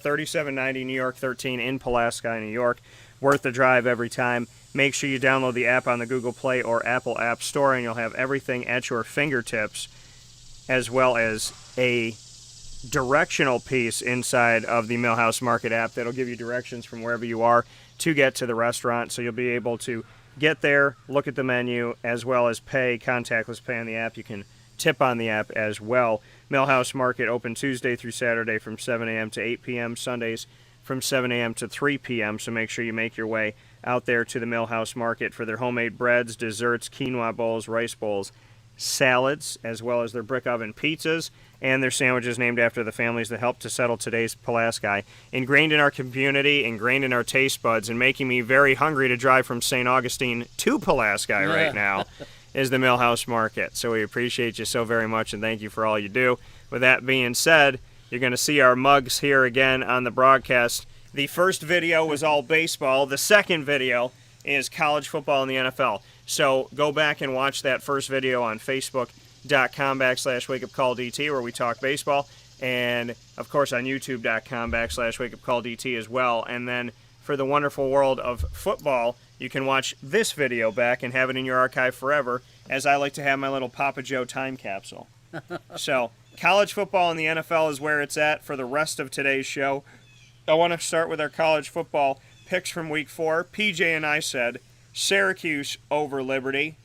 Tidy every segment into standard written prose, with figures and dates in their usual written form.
3790 New York 13 in Pulaski, New York. Worth the drive every time. Make sure you download the app on the Google Play or Apple App Store, and you'll have everything at your fingertips, as well as a directional piece inside of the Millhouse Market app that'll give you directions from wherever you are to get to the restaurant. So you'll be able to get there, look at the menu, as well as pay, contactless pay on the app. You can tip on the app as well. Millhouse Market open Tuesday through Saturday from 7 a.m. to 8 p.m., Sundays from 7 a.m. to 3 p.m., so make sure you make your way out there to the Millhouse Market for their homemade breads, desserts, quinoa bowls, rice bowls, salads, as well as their brick oven pizzas, and their sandwiches named after the families that helped to settle today's Pulaski. Ingrained in our community, ingrained in our taste buds, and making me very hungry to drive from St. Augustine to Pulaski right now is the Millhouse Market. So we appreciate you so very much, and thank you for all you do. With that being said, you're going to see our mugs here again on the broadcast. The first video was all baseball. The second video is college football in the NFL. So go back and watch that first video on Facebook.com/WakeUpCallDT where we talk baseball. And, of course, on YouTube.com/WakeUpCallDT as well. And then for the wonderful world of football, you can watch this video back and have it in your archive forever, as I like to have my little Papa Joe time capsule. So college football in the NFL is where it's at for the rest of today's show. I want to start with our college football picks from Week 4. PJ and I said Syracuse over Liberty.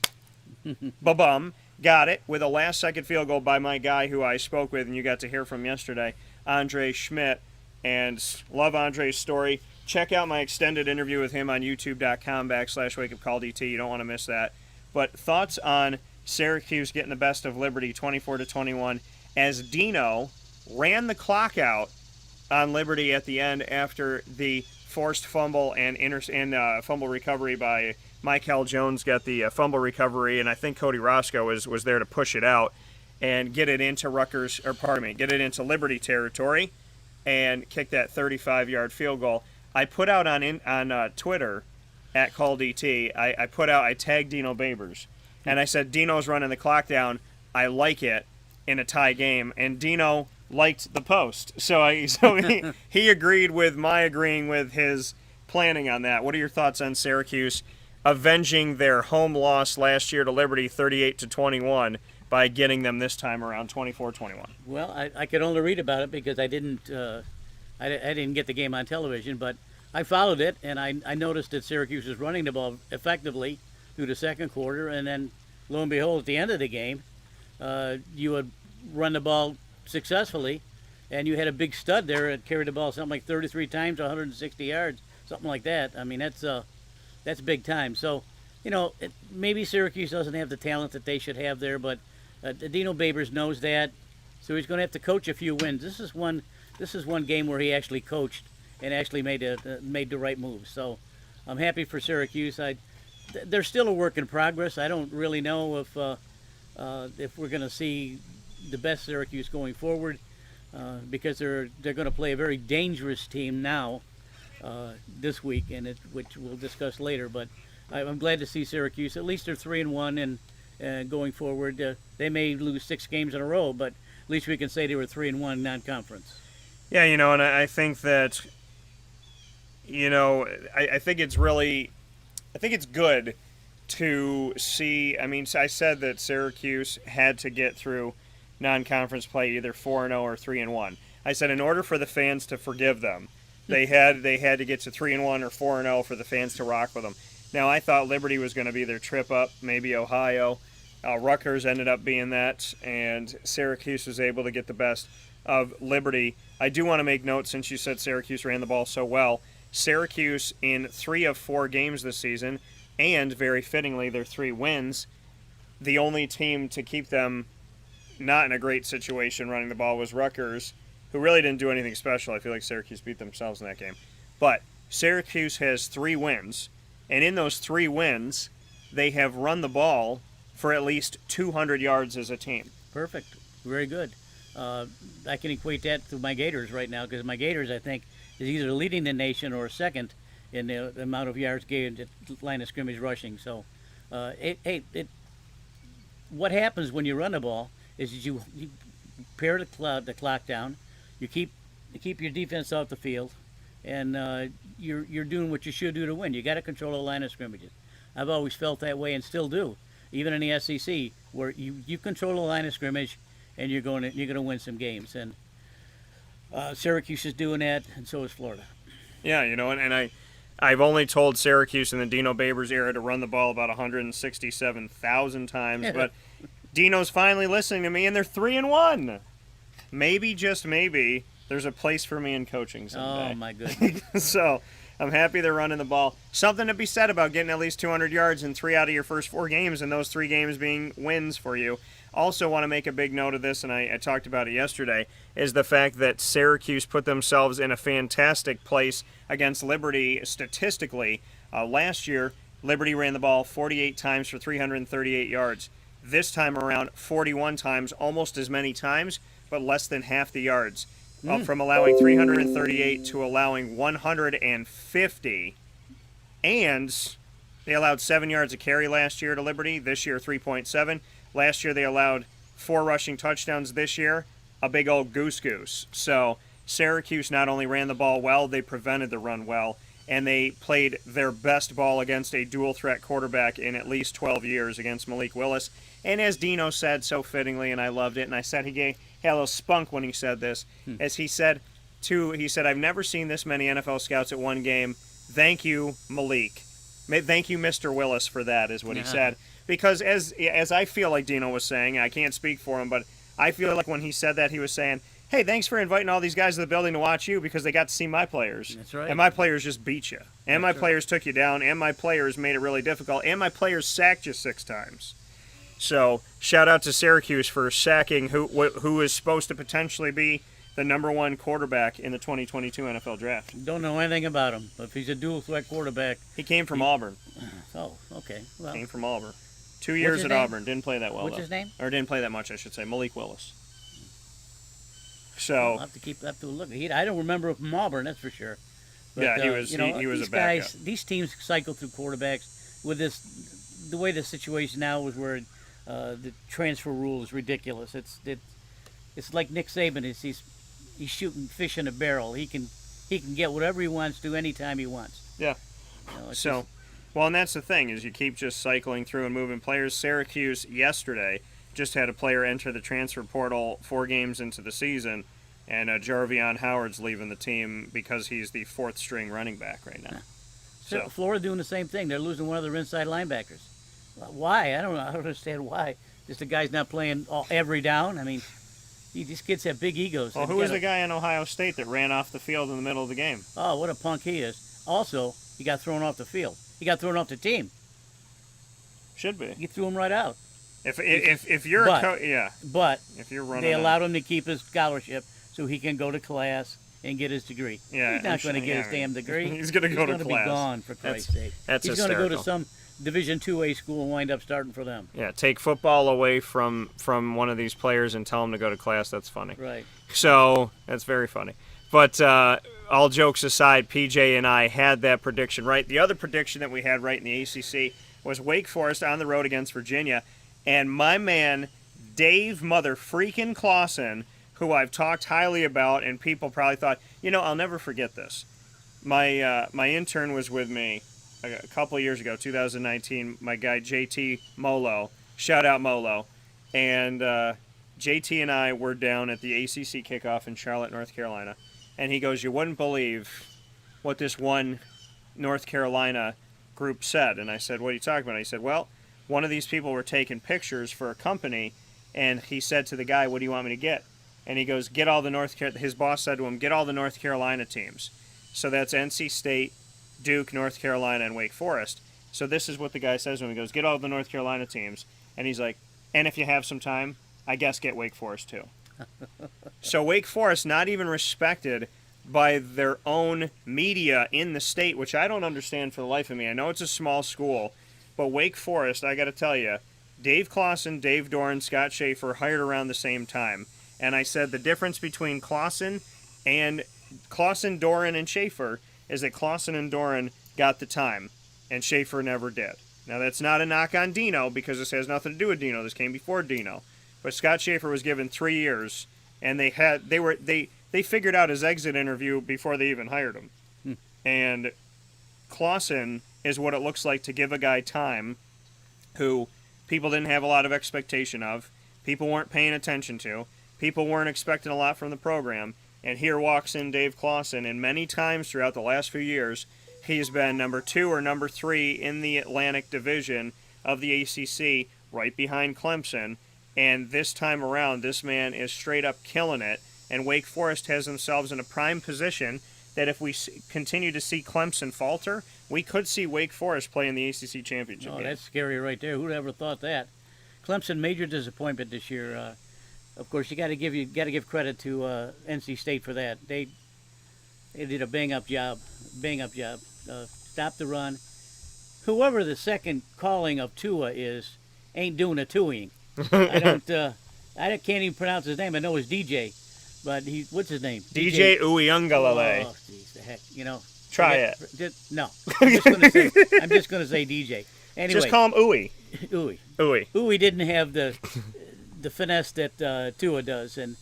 Ba-bum. Got it with a last-second field goal by my guy who I spoke with and you got to hear from yesterday, Andre Schmidt. And love Andre's story. Check out my extended interview with him on YouTube.com/WakeUpCallDT. You don't want to miss that. But thoughts on Syracuse getting the best of Liberty 24-21 as Dino ran the clock out on Liberty at the end after the forced fumble and fumble recovery by Michael Jones got the fumble recovery, and I think Cody Roscoe was there to push it out and get it into get it into Liberty territory and kick that 35-yard field goal. I put out on Twitter at CallDT, I tagged Dino Babers, and I said, Dino's running the clock down. I like it in a tie game, and Dino liked the post. So he agreed with my agreeing with his planning on that. What are your thoughts on Syracuse avenging their home loss last year to Liberty 38-21 by getting them this time around 24-21? Well, I could only read about it because I didn't get the game on television, but I followed it, and I noticed that Syracuse was running the ball effectively through the second quarter, and then lo and behold, at the end of the game, you would run the ball successfully, and you had a big stud there that carried the ball something like 33 times, 160 yards, something like that. I mean, that's big time. So, maybe Syracuse doesn't have the talent that they should have there, but Dino Babers knows that, so he's going to have to coach a few wins. This is one game where he actually coached and actually made the right moves. So I'm happy for Syracuse. They're still a work in progress. I don't really know if we're going to see the best Syracuse going forward because they're going to play a very dangerous team now this week, which we'll discuss later. But I'm glad to see Syracuse. At least they're 3-1, and going forward, they may lose 6 games in a row, but at least we can say they were 3-1 non-conference. Yeah, and I think that, I think it's good to see. I mean, I said that Syracuse had to get through non-conference play either 4-0 or 3-1. I said in order for the fans to forgive them, they had to get to 3-1 or 4-0 for the fans to rock with them. Now, I thought Liberty was going to be their trip up, maybe Ohio. Rutgers ended up being that, and Syracuse was able to get the best of Liberty. I do want to make note, since you said Syracuse ran the ball so well, Syracuse in 3 of 4 games this season, and very fittingly their 3 wins, the only team to keep them not in a great situation running the ball was Rutgers, who really didn't do anything special. I feel like Syracuse beat themselves in that game. But Syracuse has 3 wins, and in those 3 wins, they have run the ball for at least 200 yards as a team. Perfect. Very good. I can equate that to my Gators right now, because my Gators, I think, is either leading the nation or second in the amount of yards gained at line of scrimmage rushing. So, what happens when you run the ball is you pare the clock down, you keep keep your defense off the field, and you're doing what you should do to win. You got to control the line of scrimmages. I've always felt that way and still do, even in the SEC, where you control the line of scrimmage, and you're going to win some games. And Syracuse is doing that, and so is Florida. Yeah, and I've only told Syracuse in the Dino Babers era to run the ball about 167,000 times, but Dino's finally listening to me, and they're 3-1. Maybe, just maybe, there's a place for me in coaching someday. Oh, my goodness. So I'm happy they're running the ball. Something to be said about getting at least 200 yards in 3 out of your first 4 games, and those 3 games being wins for you. Also want to make a big note of this, and I talked about it yesterday, is the fact that Syracuse put themselves in a fantastic place against Liberty statistically. Last year, Liberty ran the ball 48 times for 338 yards. This time around, 41 times, almost as many times, but less than half the yards. From allowing 338 to allowing 150. And they allowed 7 yards a carry last year to Liberty. This year, 3.7. Last year, they allowed 4 rushing touchdowns. This year, a big old goose. So Syracuse not only ran the ball well, they prevented the run well. And they played their best ball against a dual-threat quarterback in at least 12 years against Malik Willis. And as Dino said so fittingly, and I loved it, and I said he had a little spunk when he said this, as he said, I've never seen this many NFL scouts at one game. Thank you, Malik. Thank you, Mr. Willis, for that, is what he said. Because as I feel like Dino was saying, I can't speak for him, but I feel like when he said that, he was saying, hey, thanks for inviting all these guys to the building to watch you because they got to see my players. That's right. And my players just beat you. And my players took you down. And my players made it really difficult. And my players sacked you 6 times. So shout out to Syracuse for sacking who is supposed to potentially be the number 1 quarterback in the 2022 NFL Draft. Don't know anything about him. If he's a dual-threat quarterback. He came from Auburn. Oh, okay. Well, came from Auburn. 2 years at Auburn. Didn't play that well, What's his name? Or didn't play that much, I should say. Malik Willis. So I'll have to look. I don't remember him from Auburn, that's for sure. But, yeah, he was a backup. These teams cycle through quarterbacks with this. The way the situation now is where the transfer rule is ridiculous. It's like Nick Saban. He's shooting fish in a barrel. He can get whatever he wants to anytime he wants. Yeah. Well, and that's the thing is you keep just cycling through and moving players. Syracuse yesterday just had a player enter the transfer portal 4 games into the season, and Jarvion Howard's leaving the team because he's the 4th-string running back right now. So Florida doing the same thing. They're losing one of their inside linebackers. Why? I don't know. I don't understand why. Just the guy's not playing every down. I mean, these kids have big egos. Well, who was the guy in Ohio State that ran off the field in the middle of the game? Oh, what a punk he is. Also, he got thrown off the field. He got thrown off the team. Should be. You threw him right out. If you're a coach, yeah. But if you're running, they allowed him to keep his scholarship so he can go to class and get his degree. Yeah, he's not going to get his damn degree. He's going to go to class. He's going to be gone, for Christ's sake. He's going to go to some Division IIA school and wind up starting for them. Yeah, take football away from one of these players and tell him to go to class. That's funny. Right. So that's very funny. But all jokes aside, PJ and I had that prediction right. The other prediction that we had right in the ACC was Wake Forest on the road against Virginia. And my man, Dave Mother-freaking Clausen, who I've talked highly about, and people probably thought, I'll never forget this. My intern was with me a couple of years ago, 2019, my guy JT Molo. Shout out Molo. And JT and I were down at the ACC kickoff in Charlotte, North Carolina. And he goes, you wouldn't believe what this one North Carolina group said. And I said, what are you talking about? He said, well, one of these people were taking pictures for a company, and he said to the guy, what do you want me to get? And he goes, get all the his boss said to him, get all the North Carolina teams. So that's NC State, Duke, North Carolina, and Wake Forest. So this is what the guy says to him. He goes, get all the North Carolina teams. And he's like, and if you have some time, I guess get Wake Forest too. So Wake Forest not even respected by their own media in the state, which I don't understand for the life of me. I know it's a small school, but Wake Forest, I got to tell you, Dave Clausen, Dave Doran, Scott Schaefer hired around the same time. And I said the difference between Clausen, Doran, and Schaefer is that Clausen and Doran got the time, and Schaefer never did. Now, that's not a knock on Dino, because this has nothing to do with Dino. This came before Dino. But Scott Schaefer was given 3 years, and they they figured out his exit interview before they even hired him. And Clawson is what it looks like to give a guy time who people didn't have a lot of expectation of, people weren't paying attention to, people weren't expecting a lot from the program, and here walks in Dave Clawson, and many times throughout the last few years, he's been number 2 or number 3 in the Atlantic Division of the ACC, right behind Clemson, and this time around, this man is straight up killing it, and Wake Forest has themselves in a prime position that if we continue to see Clemson falter, we could see Wake Forest play in the ACC championship game. That's scary right there. Who'd ever thought that? Clemson, major disappointment this year. Of course, you got to give credit to NC State for that. They did a bang up job. Stop the run. Whoever the second calling of Tua is, ain't doing a twoing. I can't even pronounce his name. I know it's DJ. But what's his name? DJ Uiagalelei. Oh, jeez, the heck, Try it. No, I'm just gonna say DJ. Anyway, just call him Uwe. Uwe didn't have the finesse that Tua does, and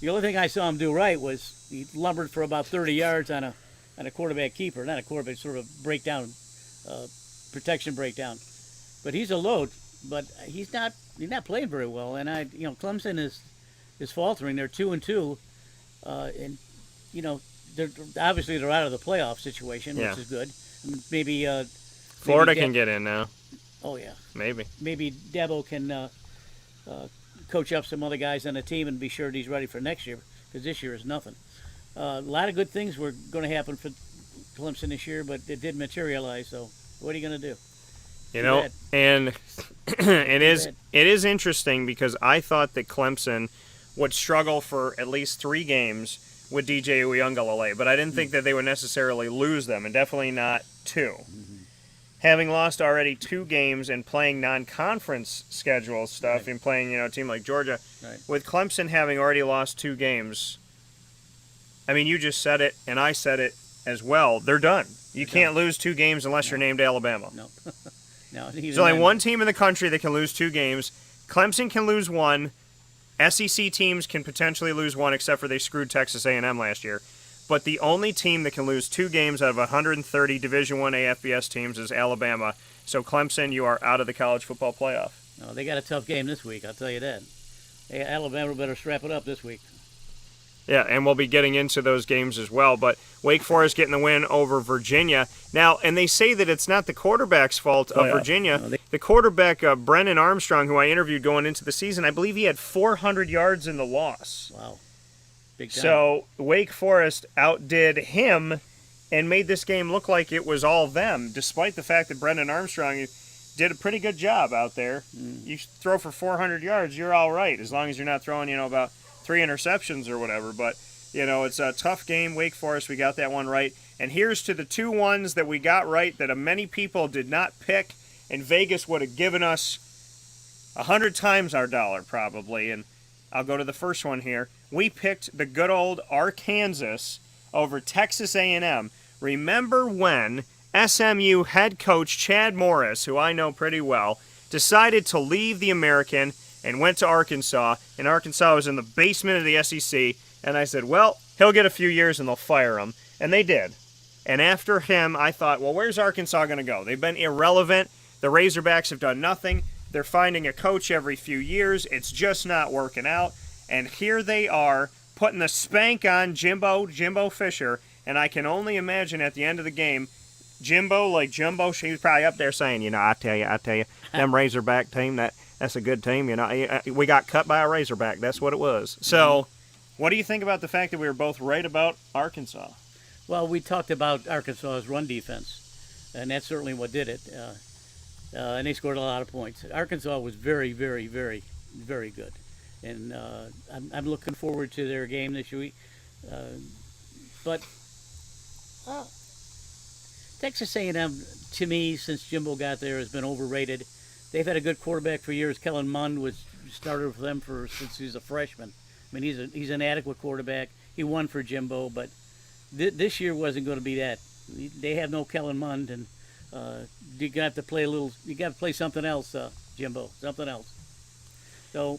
the only thing I saw him do right was he lumbered for about 30 yards on a quarterback keeper, not a quarterback, sort of breakdown, protection breakdown. But he's a load, but he's not playing very well, and Clemson is faltering. They're 2-2. And they're obviously out of the playoff situation, which is good. Maybe Florida can get in now. Oh yeah, maybe Dabo can coach up some other guys on the team and be sure he's ready for next year, because this year is nothing. A lot of good things were going to happen for Clemson this year, but it didn't materialize. So what are you going to do? And it is interesting because I thought that Clemson would struggle for at least 3 games with DJ Uiagalelei, but I didn't think that they would necessarily lose them, and definitely not 2. Having lost already 2 games and playing non-conference schedule stuff and playing a team like Georgia, with Clemson having already lost 2 games, I mean, you just said it, and I said it as well. They're done. You can't lose 2 games unless you're named Alabama. No. There's only one team in the country that can lose 2 games. Clemson can lose 1. SEC teams can potentially lose 1, except for they screwed Texas A&M last year. But the only team that can lose 2 games out of 130 Division I AFBS teams is Alabama. So Clemson, you are out of the college football playoff. No, they got a tough game this week, I'll tell you that. Alabama better strap it up this week. Yeah, and we'll be getting into those games as well. But Wake Forest getting the win over Virginia. Now, and they say that it's not the quarterback's fault of Virginia. No, the quarterback, Brennan Armstrong, who I interviewed going into the season, I believe he had 400 yards in the loss. Wow. Big time. So Wake Forest outdid him and made this game look like it was all them, despite the fact that Brendan Armstrong did a pretty good job out there. You throw for 400 yards, you're all right, as long as you're not throwing, about 3 interceptions or whatever. But, it's a tough game. Wake Forest, we got that one right. And here's to the 2 ones that we got right that many people did not pick, and Vegas would have given us 100 times our dollar probably. And I'll go to the first one here. We picked the good old Arkansas over Texas A&M. Remember when SMU head coach Chad Morris, who I know pretty well, decided to leave the American and went to Arkansas, and Arkansas was in the basement of the SEC, and I said, well, he'll get a few years and they'll fire him. And they did. And after him, I thought, well, where's Arkansas going to go? They've been irrelevant. The Razorbacks have done nothing. They're finding a coach every few years. It's just not working out. And here they are putting the spank on Jimbo Fisher, and I can only imagine at the end of the game, Jimbo, he was probably up there saying, I tell you, them Razorback team, that's a good team. We got cut by a Razorback. That's what it was. So what do you think about the fact that we were both right about Arkansas? Well, we talked about Arkansas's run defense, and that's certainly what did it. And they scored a lot of points. Arkansas was very, very, very, very good. And I'm looking forward to their game this week. But Texas A&M, to me, since Jimbo got there, has been overrated. They've had a good quarterback for years. Kellen Mond was started for them since he was a freshman. I mean, he's an adequate quarterback. He won for Jimbo, but this year wasn't going to be that. They have no Kellen Mond, and you got to play You got to play something else, Jimbo. Something else. So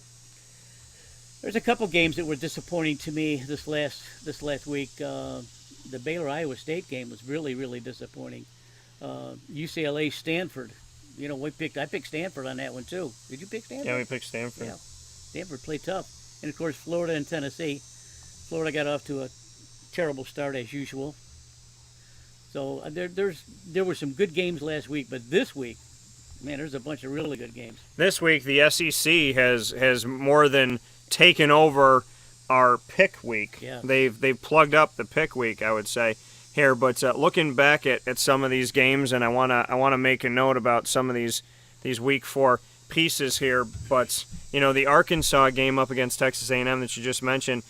There's a couple games that were disappointing to me this last week. The Baylor Iowa State game was really, really disappointing. UCLA Stanford. I picked Stanford on that one too. Did you pick Stanford? Yeah, we picked Stanford. Yeah, Stanford played tough, and of course Florida and Tennessee. Florida got off to a terrible start as usual. So there were some good games last week, but this week, man, there's a bunch of really good games. This week, the SEC has more than taken over our pick week. Yeah. They've plugged up the pick week, I would say, here. But looking back at some of these games, and I wanna make a note about some of these week 4 pieces here. But the Arkansas game up against Texas A&M that you just mentioned,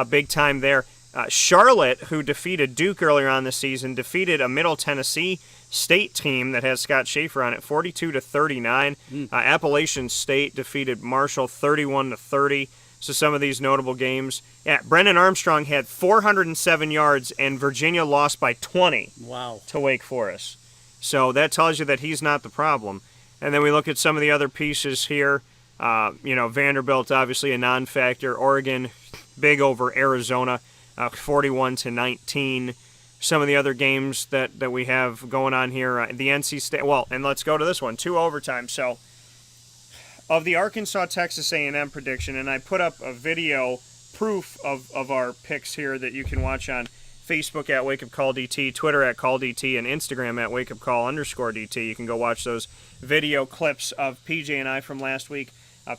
big time there. Charlotte, who defeated Duke earlier on this season, defeated a Middle Tennessee State team that has Scott Schaefer on it, 42-39. Appalachian State defeated Marshall 31-30. So some of these notable games. Yeah, Brendan Armstrong had 407 yards, and Virginia lost by 20. Wow. To Wake Forest. So that tells you that he's not the problem. And then we look at some of the other pieces here. Vanderbilt, obviously a non-factor. Oregon, big over Arizona. 41-19. Some of the other games that we have going on here, the NC State. Well, and let's go to this one, 2 overtime. So, of the Arkansas-Texas A&M prediction, and I put up a video proof of our picks here that you can watch on Facebook at Wake Up Call DT, Twitter at Call DT, and Instagram at Wake Up Call _DT. You can go watch those video clips of PJ and I from last week,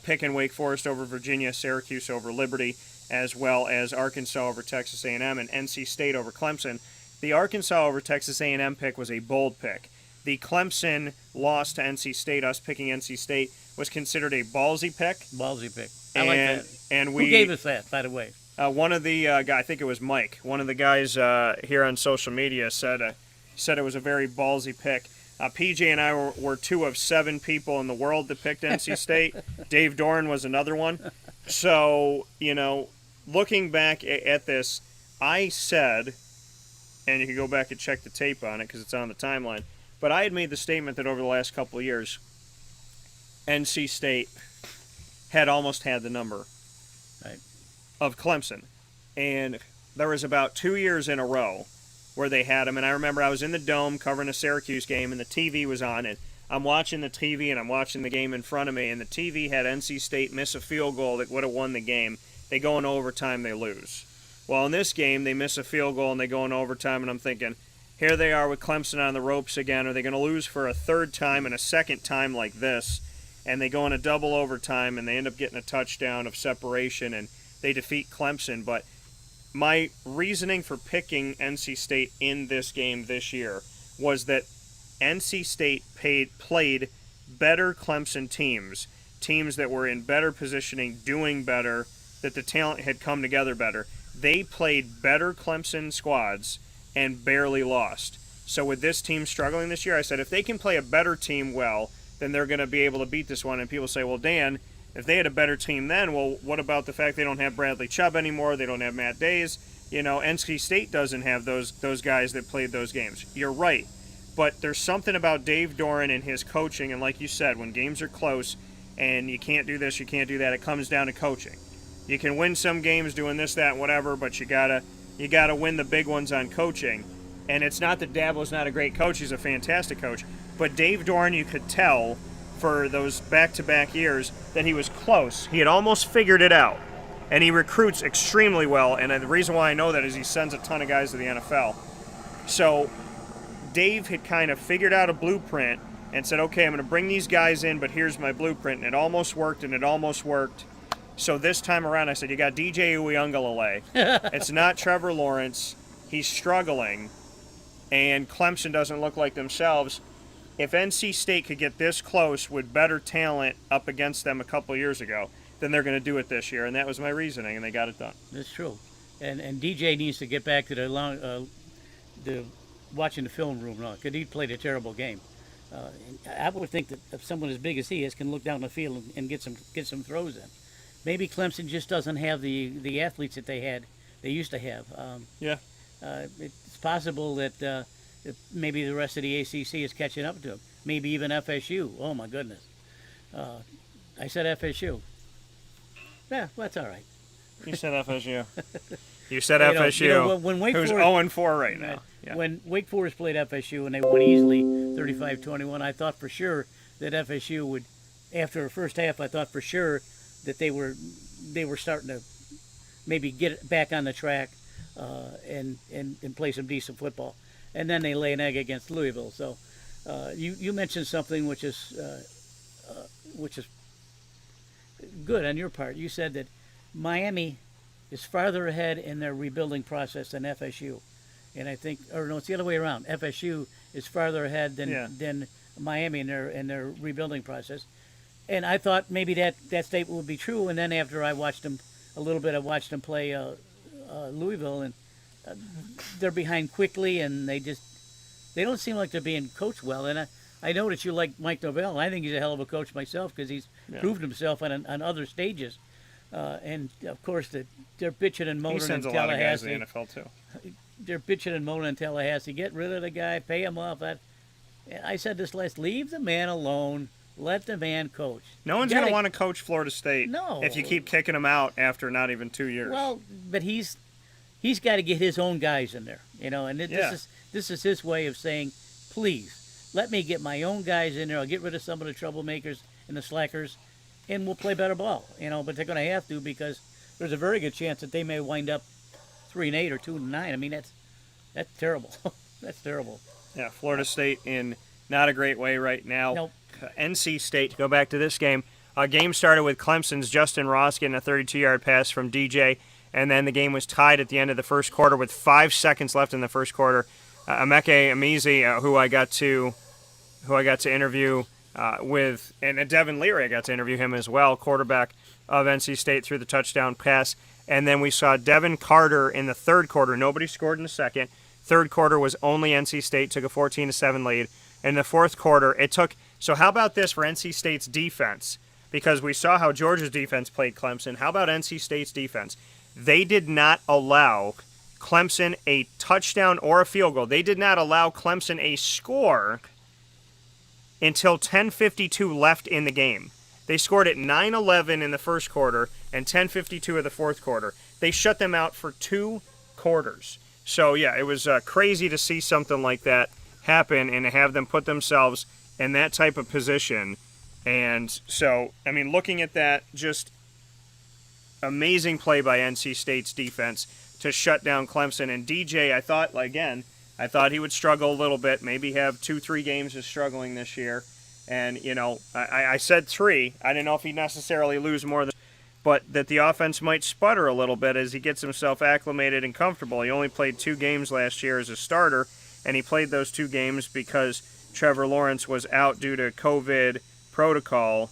picking Wake Forest over Virginia, Syracuse over Liberty, as well as Arkansas over Texas A&M and NC State over Clemson. The Arkansas over Texas A&M pick was a bold pick. The Clemson loss to NC State, us picking NC State, was considered a ballsy pick. Ballsy pick. I like that. And who gave us that, by the way? One of the guys, I think it was Mike, one of the guys here on social media said it was a very ballsy pick. PJ and I were 2 of 7 people in the world that picked NC State. Dave Doran was another one. So, looking back at this, I said, and you can go back and check the tape on it because it's on the timeline, but I had made the statement that over the last couple of years, NC State had almost had the number of Clemson. And there was about 2 years in a row where they had them. And I remember I was in the Dome covering a Syracuse game, and the TV was on, and I'm watching the TV, and I'm watching the game in front of me, and the TV had NC State miss a field goal that would have won the game. They go in overtime, they lose. Well, in this game, they miss a field goal, and they go in overtime, and I'm thinking, here they are with Clemson on the ropes again. Are they going to lose for a third time and a second time like this? And they go in a double overtime, and they end up getting a touchdown of separation, and they defeat Clemson. But my reasoning for picking NC State in this game this year was that NC State played better Clemson teams that were in better positioning, doing better, that the talent had come together better. They played better Clemson squads and barely lost. So with this team struggling this year, I said if they can play a better team well, then they're going to be able to beat this one. And people say, well, Dan, if they had a better team then, well, what about the fact they don't have Bradley Chubb anymore? They don't have Matt Days. NC State doesn't have those guys that played those games. You're right. But there's something about Dave Doran and his coaching, and like you said, when games are close and you can't do this, you can't do that, it comes down to coaching. You can win some games doing this, that, whatever, but you gotta win the big ones on coaching. And it's not that Dabo's not a great coach; he's a fantastic coach. But Dave Doran, you could tell for those back-to-back years that he was close. He had almost figured it out, and he recruits extremely well. And the reason why I know that is he sends a ton of guys to the NFL. So Dave had kind of figured out a blueprint and said, okay, I'm going to bring these guys in, but here's my blueprint. And it almost worked, and it almost worked. So this time around, I said, you got DJ Uiagalelei. It's not Trevor Lawrence. He's struggling, and Clemson doesn't look like themselves. If NC State could get this close with better talent up against them a couple of years ago, then they're going to do it this year. And that was my reasoning, and they got it done. That's true. And DJ needs to get back to the watching the film room now, because he played a terrible game. I would think that if someone as big as he is can look down the field and get some throws in. Maybe Clemson just doesn't have the athletes that they used to have. It's possible that maybe the rest of the ACC is catching up to them. Maybe even FSU. Oh my goodness! I said FSU. Yeah, well, that's all right. You said FSU. You said You know, FSU, when Wake who's Forest, 0-4 right now. Yeah. When Wake Forest played FSU and they won easily 35-21, I thought for sure that FSU would, after the first half, I thought for sure that they were starting to maybe get back on the track and play some decent football. And then they lay an egg against Louisville. So you mentioned something which is good on your part. You said that Miami is farther ahead in their rebuilding process than FSU. And I think, or no, it's the other way around. FSU is farther ahead than Miami in their rebuilding process. And I thought maybe that statement would be true. And then after I watched them a little bit, I watched them play Louisville, and they're behind quickly, and they don't seem like they're being coached well. And I know that you like Mike Norvell. I think he's a hell of a coach myself because he's proved himself on other stages. And of course, they're bitching and moaning in Tallahassee. He sends a lot of guys in the NFL too. They're bitching and moaning in Tallahassee. Get rid of the guy, pay him off. I said this leave the man alone. Let the man coach. No one's going to want to coach Florida State if you keep kicking him out after not even 2 years. Well, but he's got to get his own guys in there, and this is his way of saying, please, let me get my own guys in there. I'll get rid of some of the troublemakers and the slackers, and we'll play better ball, But they're going to have to, because there's a very good chance that they may wind up 3-8 or 2-9. I mean, that's terrible. That's terrible. Yeah, Florida State in not a great way right now. Nope. NC State, to go back to this game, game started with Clemson's Justin Ross getting a 32-yard pass from DJ, and then the game was tied at the end of the first quarter with 5 seconds left in the first quarter. Emeka Amizi, who I got to interview with, and Devin Leary, I got to interview him as well, quarterback of NC State, threw the touchdown pass. And then we saw Devin Carter in the third quarter. Nobody scored in the second. Third quarter was only NC State, took a 14-7 lead. In the fourth quarter, it took. So how about this for NC State's defense? Because we saw how Georgia's defense played Clemson. How about NC State's defense? They did not allow Clemson a touchdown or a field goal. They did not allow Clemson a score until 10:52 left in the game. They scored at 9:11 in the first quarter and 10:52 of the fourth quarter. They shut them out for 2 quarters. So, yeah, it was crazy to see something like that happen and to have them put themselves in that type of position. And so, I mean, looking at that, just amazing play by NC State's defense to shut down Clemson. And DJ, I thought he would struggle a little bit, maybe have 2-3 games of struggling this year. And, I said 3. I didn't know if he'd necessarily lose more than, but that the offense might sputter a little bit as he gets himself acclimated and comfortable. He only played 2 games last year as a starter, and he played those 2 games because Trevor Lawrence was out due to COVID protocol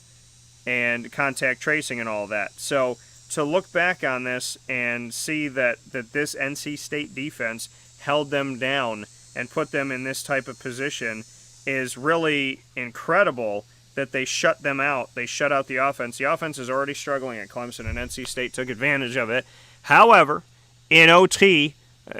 and contact tracing and all that. So to look back on this and see that this NC State defense held them down and put them in this type of position is really incredible, that they shut them out. They shut out the offense. The offense is already struggling at Clemson, and NC State took advantage of it. However, in OT,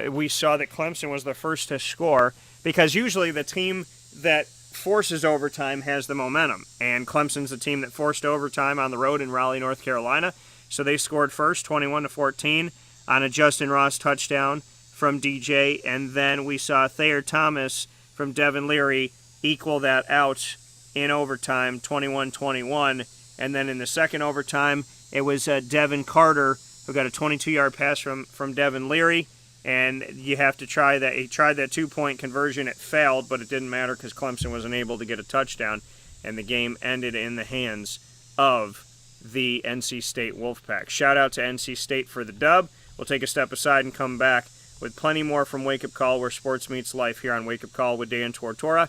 we saw that Clemson was the first to score, because usually the team that forces overtime has the momentum, and Clemson's the team that forced overtime on the road in Raleigh, North Carolina. So they scored first, 21-14, on a Justin Ross touchdown from DJ, and then we saw Thayer Thomas from Devin Leary equal that out in overtime, 21-21. And then in the second overtime, it was Devin Carter who got a 22-yard pass from Devin Leary. And you have to try that. He tried that 2-point conversion. It failed, but it didn't matter because Clemson wasn't able to get a touchdown. And the game ended in the hands of the NC State Wolfpack. Shout out to NC State for the dub. We'll take a step aside and come back with plenty more from Wake Up Call, where sports meets life, here on Wake Up Call with Dan Tortora,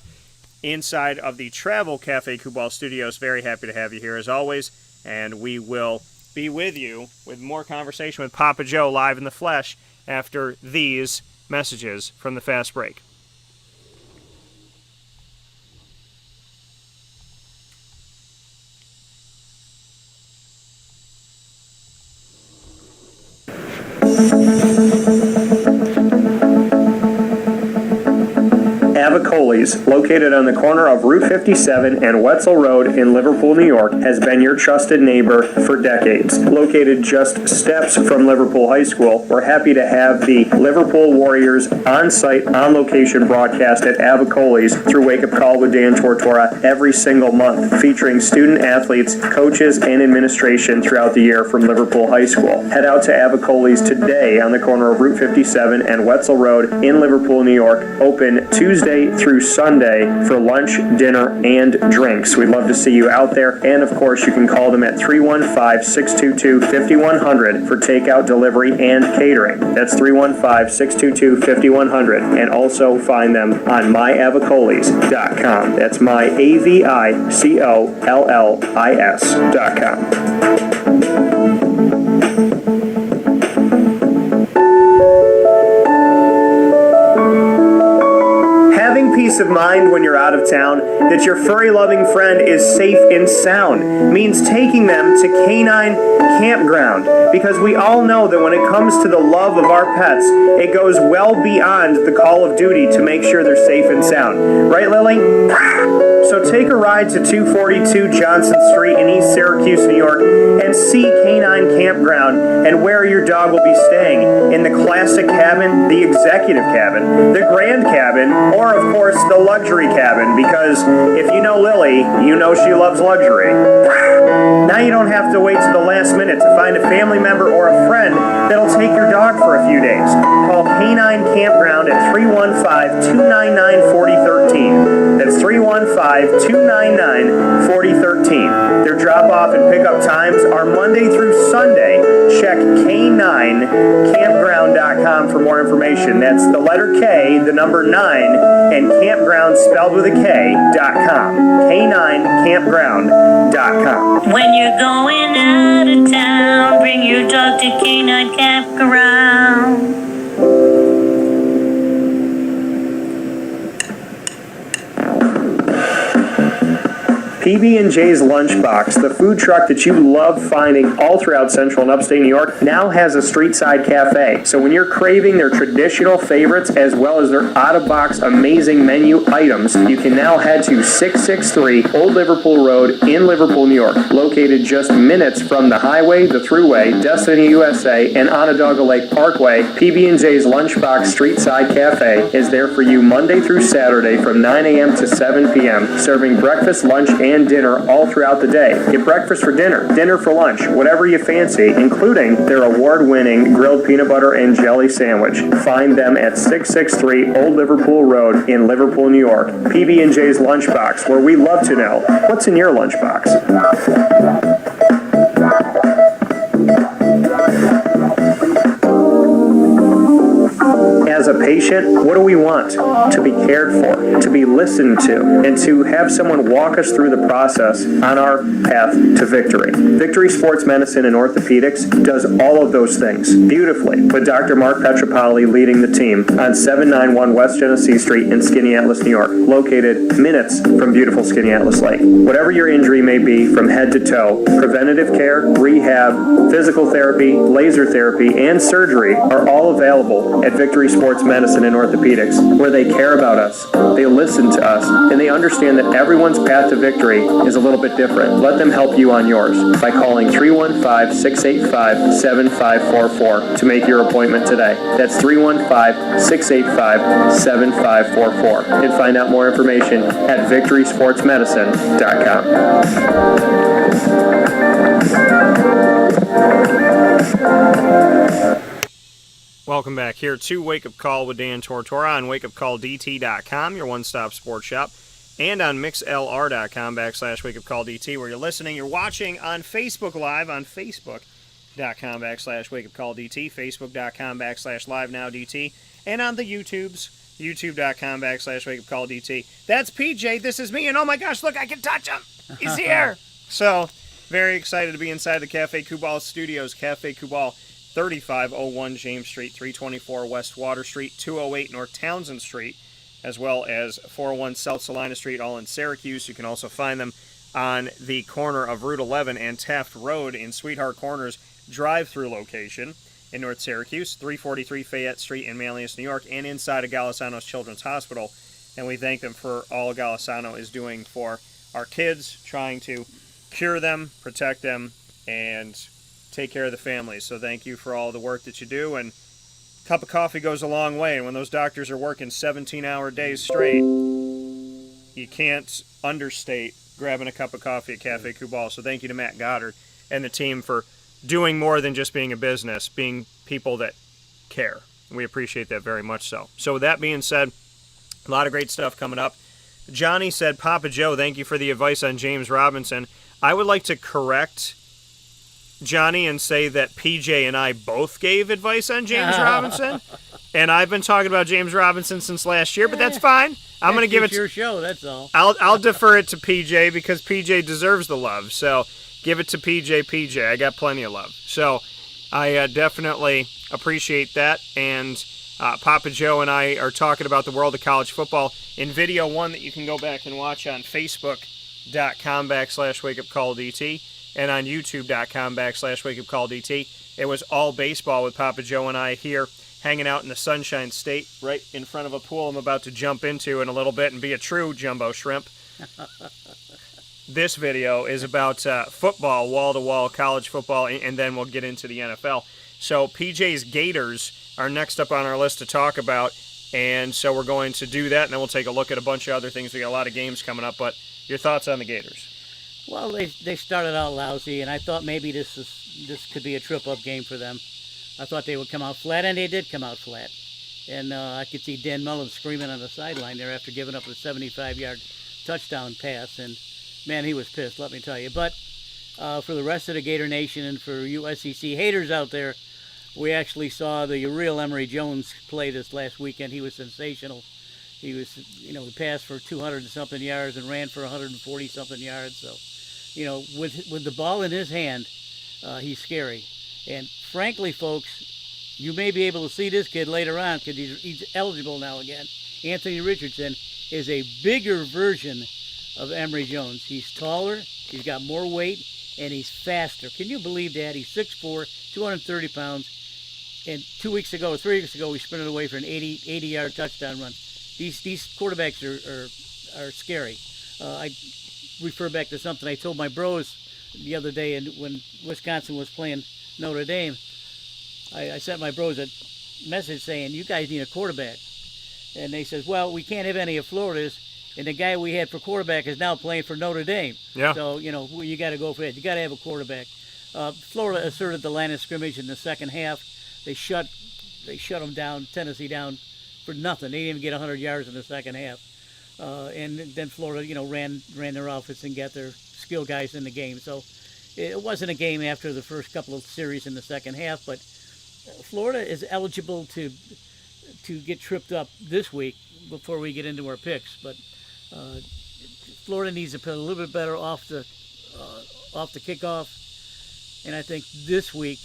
inside of the Travel Cafe Kubal Studios. Very happy to have you here as always, and we will be with you with more conversation with Papa Joe live in the flesh after these messages from the fast break. Avicoli's, located on the corner of Route 57 and Wetzel Road in Liverpool, New York, has been your trusted neighbor for decades. Located just steps from Liverpool High School, we're happy to have the Liverpool Warriors on-site, on-location broadcast at Avicoli's through Wake Up Call with Dan Tortora every single month, featuring student athletes, coaches, and administration throughout the year from Liverpool High School. Head out to Avicoli's today on the corner of Route 57 and Wetzel Road in Liverpool, New York, open Tuesday through Sunday for lunch, dinner, and drinks. We'd love to see you out there, and of course you can call them at 315-622-5100 for takeout, delivery, and catering. That's 315-622-5100, and also find them on myavicolis.com. That's myavicollis.com. Peace of mind when you're out of town that your furry-loving friend is safe and sound means taking them to Canine Campground, because we all know that when it comes to the love of our pets, it goes well beyond the call of duty to make sure they're safe and sound. Right, Lily? So take a ride to 242 Johnson Street in East Syracuse, New York, and see Canine Campground and where your dog will be staying in the classic cabin, the executive cabin, the grand cabin, or of course the luxury cabin, because if you know Lily, you know she loves luxury. Now you don't have to wait to the last minute to find a family member or a friend that'll take your dog for a few days. Call Canine Campground at 315-299-4013. That's 315-299-4013. Their drop-off and pickup times are Monday through Sunday. Check K9campground.com for more information. That's the letter K, the number 9, and campground spelled with a K.com. K9campground.com. When you're going out of town, bring your dog to Canine Campground. PB&J's Lunchbox, the food truck that you love finding all throughout central and upstate New York, now has a street-side cafe. So when you're craving their traditional favorites as well as their out-of-box amazing menu items, you can now head to 663 Old Liverpool Road in Liverpool, New York. Located just minutes from the highway, the Thruway, Destiny USA, and Onondaga Lake Parkway, PB&J's Lunchbox Street-Side Cafe is there for you Monday through Saturday from 9 a.m. to 7 p.m., serving breakfast, lunch, and dinner all throughout the day. Get breakfast for dinner, dinner for lunch, whatever you fancy, including their award-winning grilled peanut butter and jelly sandwich. Find them at 663 Old Liverpool Road in Liverpool, New York. PB&J's Lunchbox, where we love to know what's in your lunchbox. As a patient, what do we want? To be cared for, to be listened to, and to have someone walk us through the process on our path to victory. Victory Sports Medicine and Orthopedics does all of those things beautifully, with Dr. Mark Petropoli leading the team on 791 West Genesee Street in Skaneateles, New York, located minutes from beautiful Skaneateles Lake. Whatever your injury may be, from head to toe, preventative care, rehab, physical therapy, laser therapy, and surgery are all available at Victory Sports Medicine and Orthopedics, where they care about us, they listen to us, and they understand that everyone's path to victory is a little bit different. Let them help you on yours by calling 315-685-7544 to make your appointment today. That's 315-685-7544. And find out more information at victorysportsmedicine.com. Welcome back here to Wake Up Call with Dan Tortora on wakeupcalldt.com, your one-stop sports shop, and on mixlr.com/wakeupcalldt, where you're listening, you're watching on Facebook Live on facebook.com/wakeupcalldt, facebook.com/livenowdt, and on the YouTubes, youtube.com/wakeupcalldt. That's PJ, this is me, and oh my gosh, look, I can touch him! He's here! So, very excited to be inside the Cafe Kubal studios, Cafe Kubal, 3501 James Street, 324 West Water Street, 208 North Townsend Street, as well as 401 South Salina Street, all in Syracuse. You can also find them on the corner of Route 11 and Taft Road in Sweetheart Corners drive-through location in North Syracuse, 343 Fayette Street in Manlius, New York, and inside of Golisano's Children's Hospital and we thank them for all Golisano is doing for our kids, trying to cure them, protect them, and take care of the families. So thank you for all the work that you do, and a cup of coffee goes a long way. And when those doctors are working 17-hour days straight, you can't understate grabbing a cup of coffee at Cafe Kubal. So thank you to Matt Goddard and the team for doing more than just being a business, being people that care. We appreciate that very much so. So with that being said, a lot of great stuff coming up. Johnny said, Papa Joe, thank you for the advice on James Robinson. I would like to correct Johnny and say that PJ and I both gave advice on James Robinson. And I've been talking about James Robinson since last year, but that's fine. I'm going to give it your show, that's all. I'll defer it to PJ because PJ deserves the love. So give it to PJ. I got plenty of love. So I definitely appreciate that. And Papa Joe and I are talking about the world of college football in video one that you can go back and watch on Facebook.com/WakeUpCallDT and on YouTube.com/WakeUpCallDT. It was all baseball with Papa Joe and I here hanging out in the Sunshine State right in front of a pool I'm about to jump into in a little bit and be a true jumbo shrimp. This video is about football, wall-to-wall college football, and then we'll get into the NFL. So PJ's Gators are next up on our list to talk about, and so we're going to do that, and then we'll take a look at a bunch of other things. We got a lot of games coming up, but your thoughts on the Gators? Well, they started out lousy, and I thought maybe this could be a trip-up game for them. I thought they would come out flat, and they did come out flat. And I could see Dan Mullen screaming on the sideline there after giving up a 75-yard touchdown pass, and man, he was pissed, let me tell you. But for the rest of the Gator Nation and for you SEC haters out there, we actually saw the real Emory Jones play this last weekend. He was sensational. He was, he passed for 200-something yards and ran for 140-something yards. So, with the ball in his hand, he's scary. And frankly, folks, you may be able to see this kid later on because he's eligible now again. Anthony Richardson is a bigger version of Emory Jones. He's taller, he's got more weight, and he's faster. Can you believe that? He's 6'4", 230 pounds. And 3 weeks ago, he sprinted away for an 80-yard touchdown run. These quarterbacks are scary. I refer back to something I told my bros the other day, and when Wisconsin was playing Notre Dame, I sent my bros a message saying, you guys need a quarterback. And they says, well, we can't have any of Florida's, and the guy we had for quarterback is now playing for Notre Dame. Yeah. So, you got to go for it. You got to have a quarterback. Florida asserted the line of scrimmage in the second half. They shut them down, Tennessee down for nothing. They didn't even get 100 yards in the second half. And then Florida, ran their offense and got their skill guys in the game. So it wasn't a game after the first couple of series in the second half, but Florida is eligible to get tripped up this week before we get into our picks. But Florida needs to play a little bit better off the kickoff, and I think this week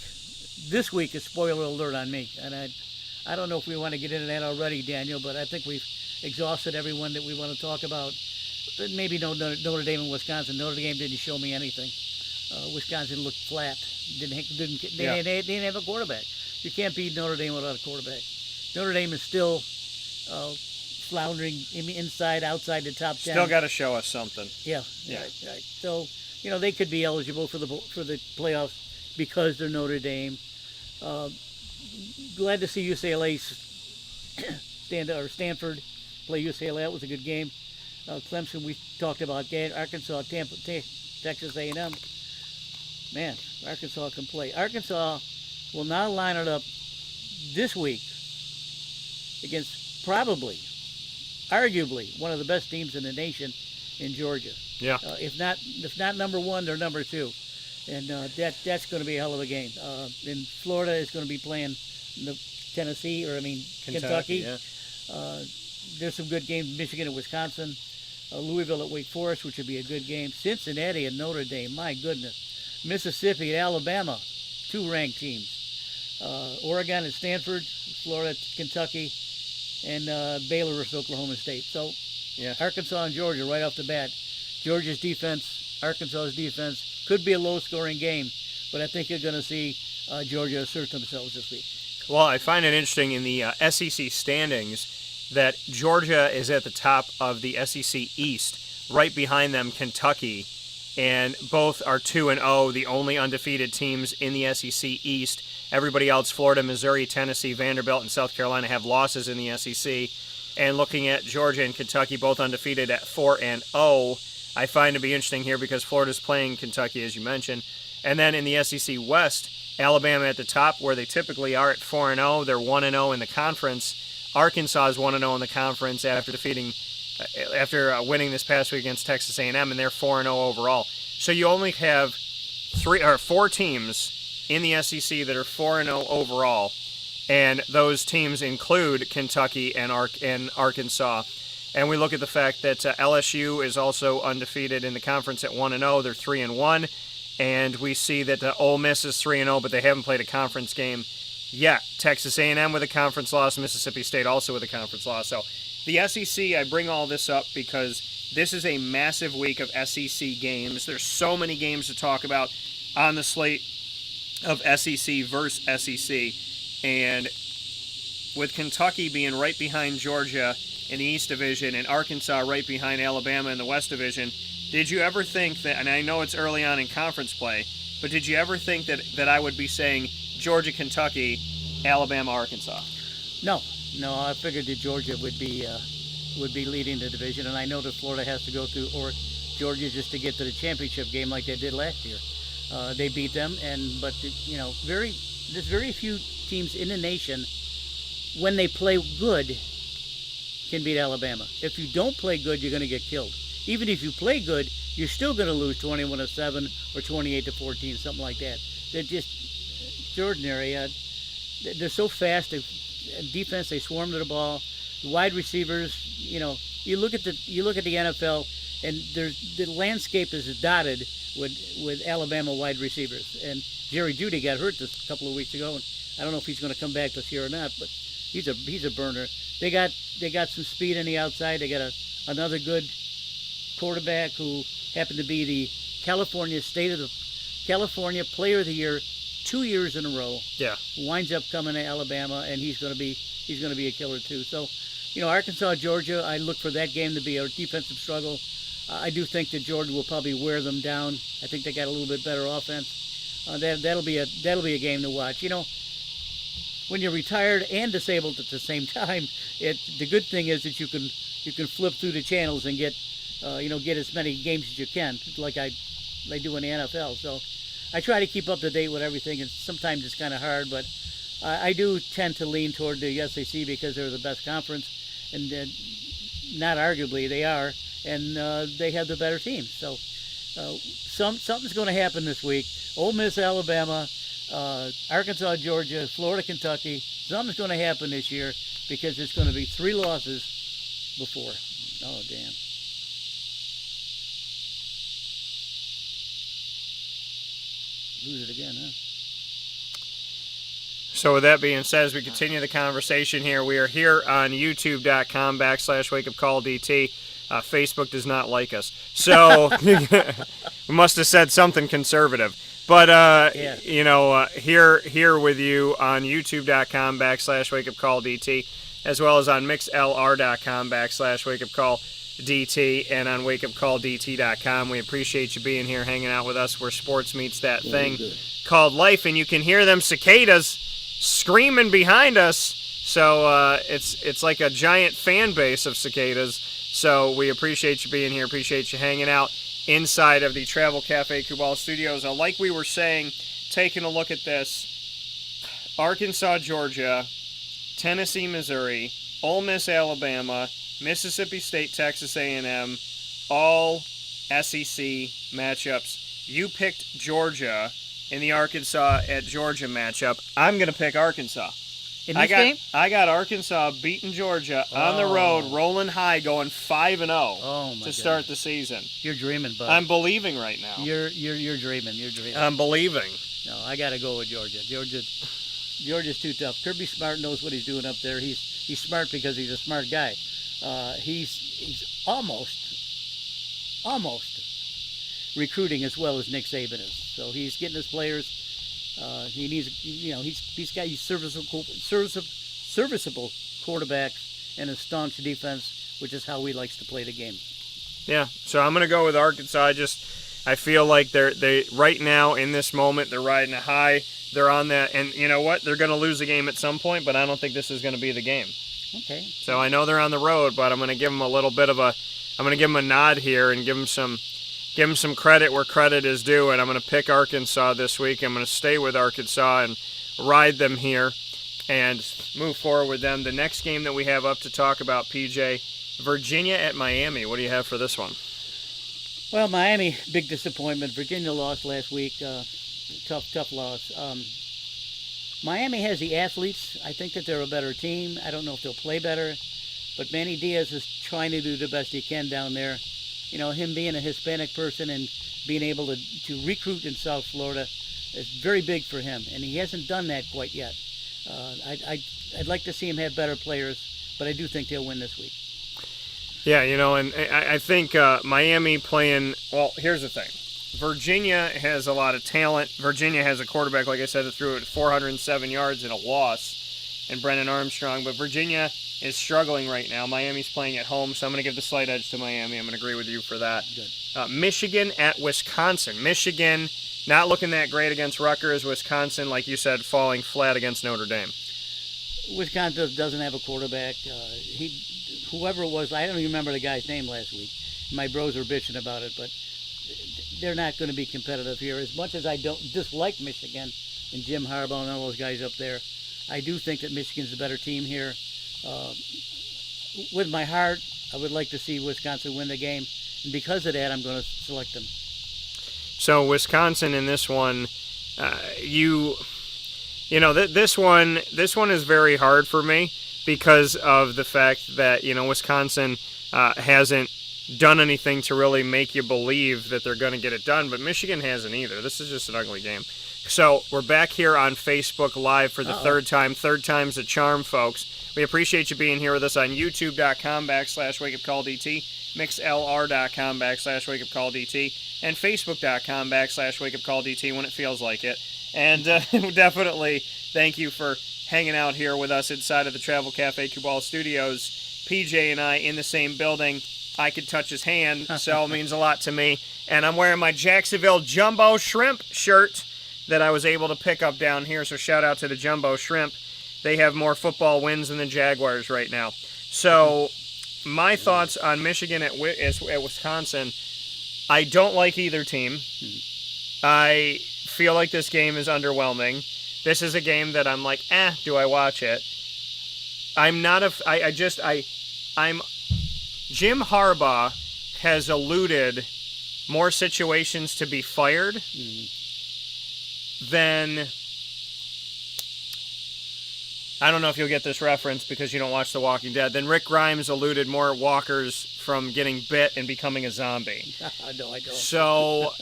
is spoiler alert on me. And I don't know if we want to get into that already, Daniel, but I think we've exhausted everyone that we want to talk about. But maybe Notre Dame and Wisconsin. Notre Dame didn't show me anything. Wisconsin looked flat. They didn't have a quarterback. You can't beat Notre Dame without a quarterback. Notre Dame is still floundering inside, outside the top 10. Still got to show us something. Yeah. Right. So, they could be eligible for the playoffs because they're Notre Dame. Glad to see UCLA Stanford play UCLA. That was a good game. Clemson, we talked about Arkansas, Texas A&M. Man, Arkansas can play. Arkansas will now line it up this week against arguably, one of the best teams in the nation in Georgia. Yeah. If not number one, they're number two. And that's going to be a hell of a game. In Florida is going to be playing Kentucky. Yeah. There's some good games, Michigan and Wisconsin. Louisville at Wake Forest, which would be a good game. Cincinnati and Notre Dame, my goodness. Mississippi and Alabama, two ranked teams. Oregon and Stanford, Florida, Kentucky, and Baylor versus Oklahoma State. So, yeah. Arkansas and Georgia right off the bat. Georgia's defense, Arkansas's defense, could be a low-scoring game, but I think you're going to see Georgia assert themselves this week. Well, I find it interesting in the SEC standings that Georgia is at the top of the SEC East. Right behind them, Kentucky, and both are 2-0, the only undefeated teams in the SEC East. Everybody else, Florida, Missouri, Tennessee, Vanderbilt, and South Carolina, have losses in the SEC. And looking at Georgia and Kentucky, both undefeated at 4-0, I find to be interesting here because Florida's playing Kentucky, as you mentioned. And then in the SEC West, Alabama at the top, where they typically are at 4-0. They're 1-0 in the conference. Arkansas is 1-0 in the conference after winning this past week against Texas A&M, and they're 4-0 overall. So you only have 4 teams in the SEC that are 4-0 overall, and those teams include Kentucky and Arkansas. And we look at the fact that LSU is also undefeated in the conference at 1-0. They're 3-1, and we see that Ole Miss is 3-0, but they haven't played a conference game yet. Texas A&M with a conference loss, Mississippi State also with a conference loss. So the SEC, I bring all this up because this is a massive week of SEC games. There's so many games to talk about on the slate of SEC versus SEC. And with Kentucky being right behind Georgia in the East Division and Arkansas right behind Alabama in the West Division, did you ever think that, and I know it's early on in conference play, but did you ever think that I would be saying Georgia, Kentucky, Alabama, Arkansas? No, I figured that Georgia would be leading the division, and I know that Florida has to go through Georgia just to get to the championship game like they did last year. They beat them, but there's very few teams in the nation when they play good can beat Alabama. If you don't play good, you're going to get killed. Even if you play good, you're still going to lose 21-7 or 28-14, something like that. They're just extraordinary. They're so fast. Defense, they swarm to the ball. The wide receivers, you look at the NFL, and the landscape is dotted with Alabama wide receivers. And Jerry Jeudy got hurt this couple of weeks ago, and I don't know if he's going to come back this year or not, but he's a burner. They got some speed on the outside. They got another good quarterback who happened to be the California Player of the Year 2 years in a row. Yeah. Winds up coming to Alabama, and he's going to be a killer too. So, Arkansas, Georgia, I look for that game to be a defensive struggle. I do think that Georgia will probably wear them down. I think they got a little bit better offense. That'll be a game to watch. When you're retired and disabled at the same time, the good thing is that you can flip through the channels and get as many games as you can, like I do in the NFL. So I try to keep up to date with everything, and sometimes it's kind of hard, but I do tend to lean toward the SEC because they're the best conference, and not arguably they are, and they have the better team. So something's going to happen this week. Ole Miss, Alabama, Arkansas, Georgia, Florida, Kentucky. Something's going to happen this year because there's going to be 3 losses before. Oh, damn. Lose it again, huh? So with that being said, as we continue the conversation here, we are here on youtube.com/wakeupcalldt. Facebook does not like us. So we must have said something conservative. But, yeah. Here with you on youtube.com/wakeupcalldt, as well as on mixlr.com/wakeupcalldt, and on wakeupcalldt.com. We appreciate you being here, hanging out with us where sports meets that thing called life. And you can hear them cicadas screaming behind us. So it's like a giant fan base of cicadas. So we appreciate you being here, appreciate you hanging out inside of the Travel Cafe Kubal Studios. Like we were saying, taking a look at this, Arkansas, Georgia, Tennessee, Missouri, Ole Miss, Alabama, Mississippi State, Texas A&M, all SEC matchups. You picked Georgia in the Arkansas at Georgia matchup. I'm going to pick Arkansas. In this game? I got Arkansas beating Georgia on the road, rolling high, going 5-0 to start the season. You're dreaming, bud. I'm believing right now. You're dreaming. You're dreaming. I'm believing. No, I got to go with Georgia. Georgia's too tough. Kirby Smart knows what he's doing up there. He's smart because he's a smart guy. He's almost recruiting as well as Nick Saban is. So he's getting his players. He needs, he's serviceable quarterbacks, and a staunch defense, which is how he likes to play the game. Yeah, so I'm going to go with Arkansas. I feel like they right now in this moment they're riding a high. They're on that, and you know what? They're going to lose the game at some point, but I don't think this is going to be the game. Okay. So I know they're on the road, but I'm going to give them a little bit of a, I'm going to give them a nod here and give them some credit where credit is due, and I'm going to pick Arkansas this week. I'm going to stay with Arkansas and ride them here and move forward with them. The next game that we have up to talk about, PJ, Virginia at Miami. What do you have for this one? Well, Miami, big disappointment. Virginia lost last week. Tough loss. Miami has the athletes. I think that they're a better team. I don't know if they'll play better, but Manny Diaz is trying to do the best he can down there. You know, him being a Hispanic person and being able to recruit in South Florida is very big for him, and he hasn't done that quite yet. I'd like to see him have better players, but I do think they'll win this week. Yeah, you know, and I think Miami playing, well, here's the thing. Virginia has a lot of talent. Virginia has a quarterback, like I said, that threw it 407 yards in a loss, and Brennan Armstrong. But Virginia is struggling right now. Miami's playing at home, so I'm going to give the slight edge to Miami. I'm going to agree with you for that. Good. Michigan at Wisconsin. Michigan not looking that great against Rutgers. Wisconsin, like you said, falling flat against Notre Dame. Wisconsin doesn't have a quarterback. Whoever it was, I don't even remember the guy's name last week. My bros were bitching about it, but they're not going to be competitive here. As much as I don't dislike Michigan and Jim Harbaugh and all those guys up there, I do think that Michigan's the better team here. With my heart, I would like to see Wisconsin win the game, and because of that, I'm going to select them. So Wisconsin in this one, you know, this one is very hard for me because of the fact that, you know, Wisconsin hasn't done anything to really make you believe that they're going to get it done, but Michigan hasn't either. This is just an ugly game. So we're back here on Facebook Live for the third time. Third time's the charm, folks. We appreciate you being here with us on youtube.com/wakeupcalldt, mixlr.com/wakeupcalldt, and facebook.com/wakeupcalldt when it feels like it. And definitely thank you for hanging out here with us inside of the Travel Cafe Kubal Studios. PJ and I in the same building. I could touch his hand, so it means a lot to me. And I'm wearing my Jacksonville Jumbo Shrimp shirt that I was able to pick up down here, so shout out to the Jumbo Shrimp. They have more football wins than the Jaguars right now. So my thoughts on Michigan at Wisconsin, I don't like either team. I feel like this game is underwhelming. This is a game that I'm like, do I watch it? Jim Harbaugh has alluded more situations to be fired than, I don't know if you'll get this reference because you don't watch The Walking Dead, then Rick Grimes alluded more walkers from getting bit and becoming a zombie. No, I don't. So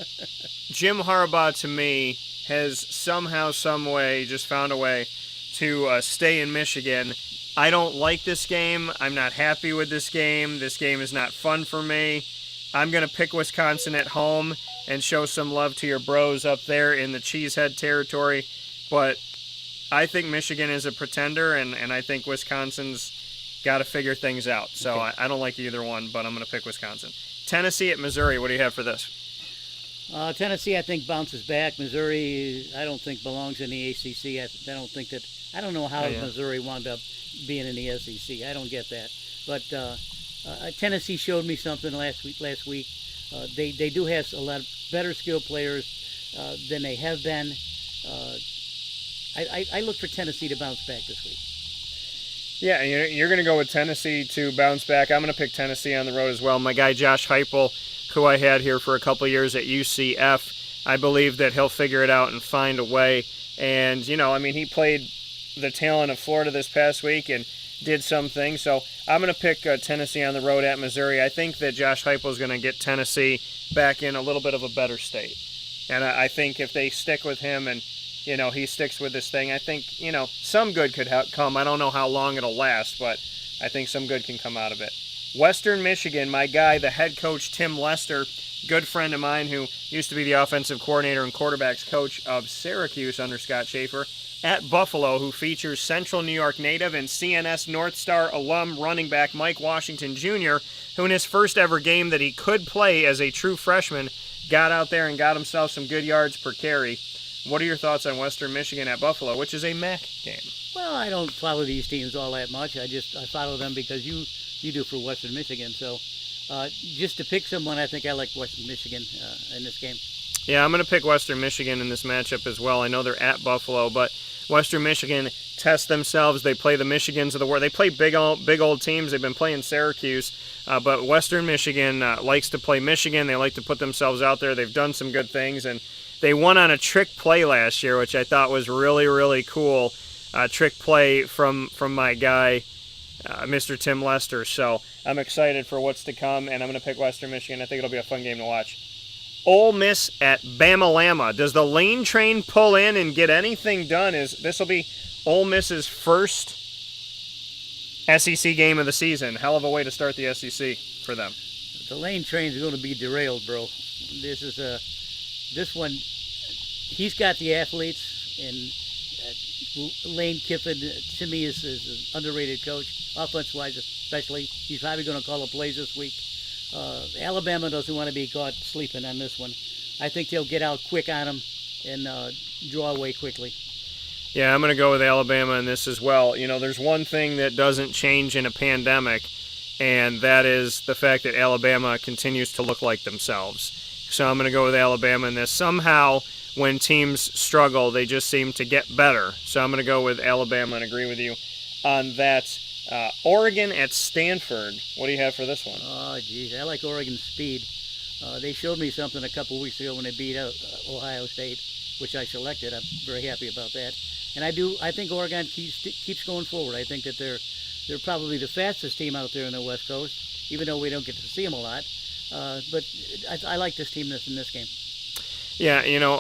Jim Harbaugh, to me, has somehow, some way, just found a way to stay in Michigan. I don't like this game. I'm not happy with this game. This game is not fun for me. I'm going to pick Wisconsin at home and show some love to your bros up there in the Cheesehead territory. But I think Michigan is a pretender, and I think Wisconsin's got to figure things out. So okay. I don't like either one, but I'm going to pick Wisconsin. Tennessee at Missouri. What do you have for this? Tennessee, I think, bounces back. Missouri, I don't think belongs in the ACC. I don't know how Missouri wound up being in the SEC. I don't get that. But Tennessee showed me something last week. They do have a lot of better skilled players than they have been. I look for Tennessee to bounce back this week. Yeah, you're going to go with Tennessee to bounce back. I'm going to pick Tennessee on the road as well. My guy Josh Heupel, who I had here for a couple of years at UCF, I believe that he'll figure it out and find a way. And, he played the talent of Florida this past week and did some things. So I'm going to pick Tennessee on the road at Missouri. I think that Josh Heupel is going to get Tennessee back in a little bit of a better state. And I think if they stick with him and, he sticks with this thing, I think, some good could come. I don't know how long it'll last, but I think some good can come out of it. Western Michigan, my guy, the head coach, Tim Lester, good friend of mine who used to be the offensive coordinator and quarterbacks coach of Syracuse under Scott Schaefer, at Buffalo, who features Central New York native and CNS North Star alum running back Mike Washington Jr., who in his first ever game that he could play as a true freshman, got out there and got himself some good yards per carry. What are your thoughts on Western Michigan at Buffalo, which is a MAC game? Well, I don't follow these teams all that much. I follow them because you do for Western Michigan. So just to pick someone, I think I like Western Michigan in this game. Yeah, I'm going to pick Western Michigan in this matchup as well. I know they're at Buffalo, but Western Michigan test themselves. They play the Michigans of the world. They play big old teams. They've been playing Syracuse, but Western Michigan likes to play Michigan. They like to put themselves out there. They've done some good things, and they won on a trick play last year, which I thought was really, really cool. Trick play from my guy, Mr. Tim Lester. So I'm excited for what's to come, and I'm going to pick Western Michigan. I think it'll be a fun game to watch. Ole Miss at Bama-Lama. Does the lane train pull in and get anything done? This will be Ole Miss's first SEC game of the season. Hell of a way to start the SEC for them. The lane train's going to be derailed, bro. This one, he's got the athletes, and Lane Kiffin, to me, is an underrated coach, offense-wise especially. He's probably going to call a plays this week. Alabama doesn't want to be caught sleeping on this one. I think they'll get out quick on them and draw away quickly. Yeah, I'm going to go with Alabama in this as well. You know, there's one thing that doesn't change in a pandemic, and that is the fact that Alabama continues to look like themselves. So I'm going to go with Alabama in this. Somehow, when teams struggle, they just seem to get better. So I'm going to go with Alabama and agree with you on that. Oregon at Stanford. What do you have for this one? Oh, geez, I like Oregon's speed. They showed me something a couple weeks ago when they beat Ohio State, which I selected. I'm very happy about that. And I think Oregon keeps going forward. I think that they're probably the fastest team out there in the West Coast, even though we don't get to see them a lot. But I like this team in this game. Yeah, you know,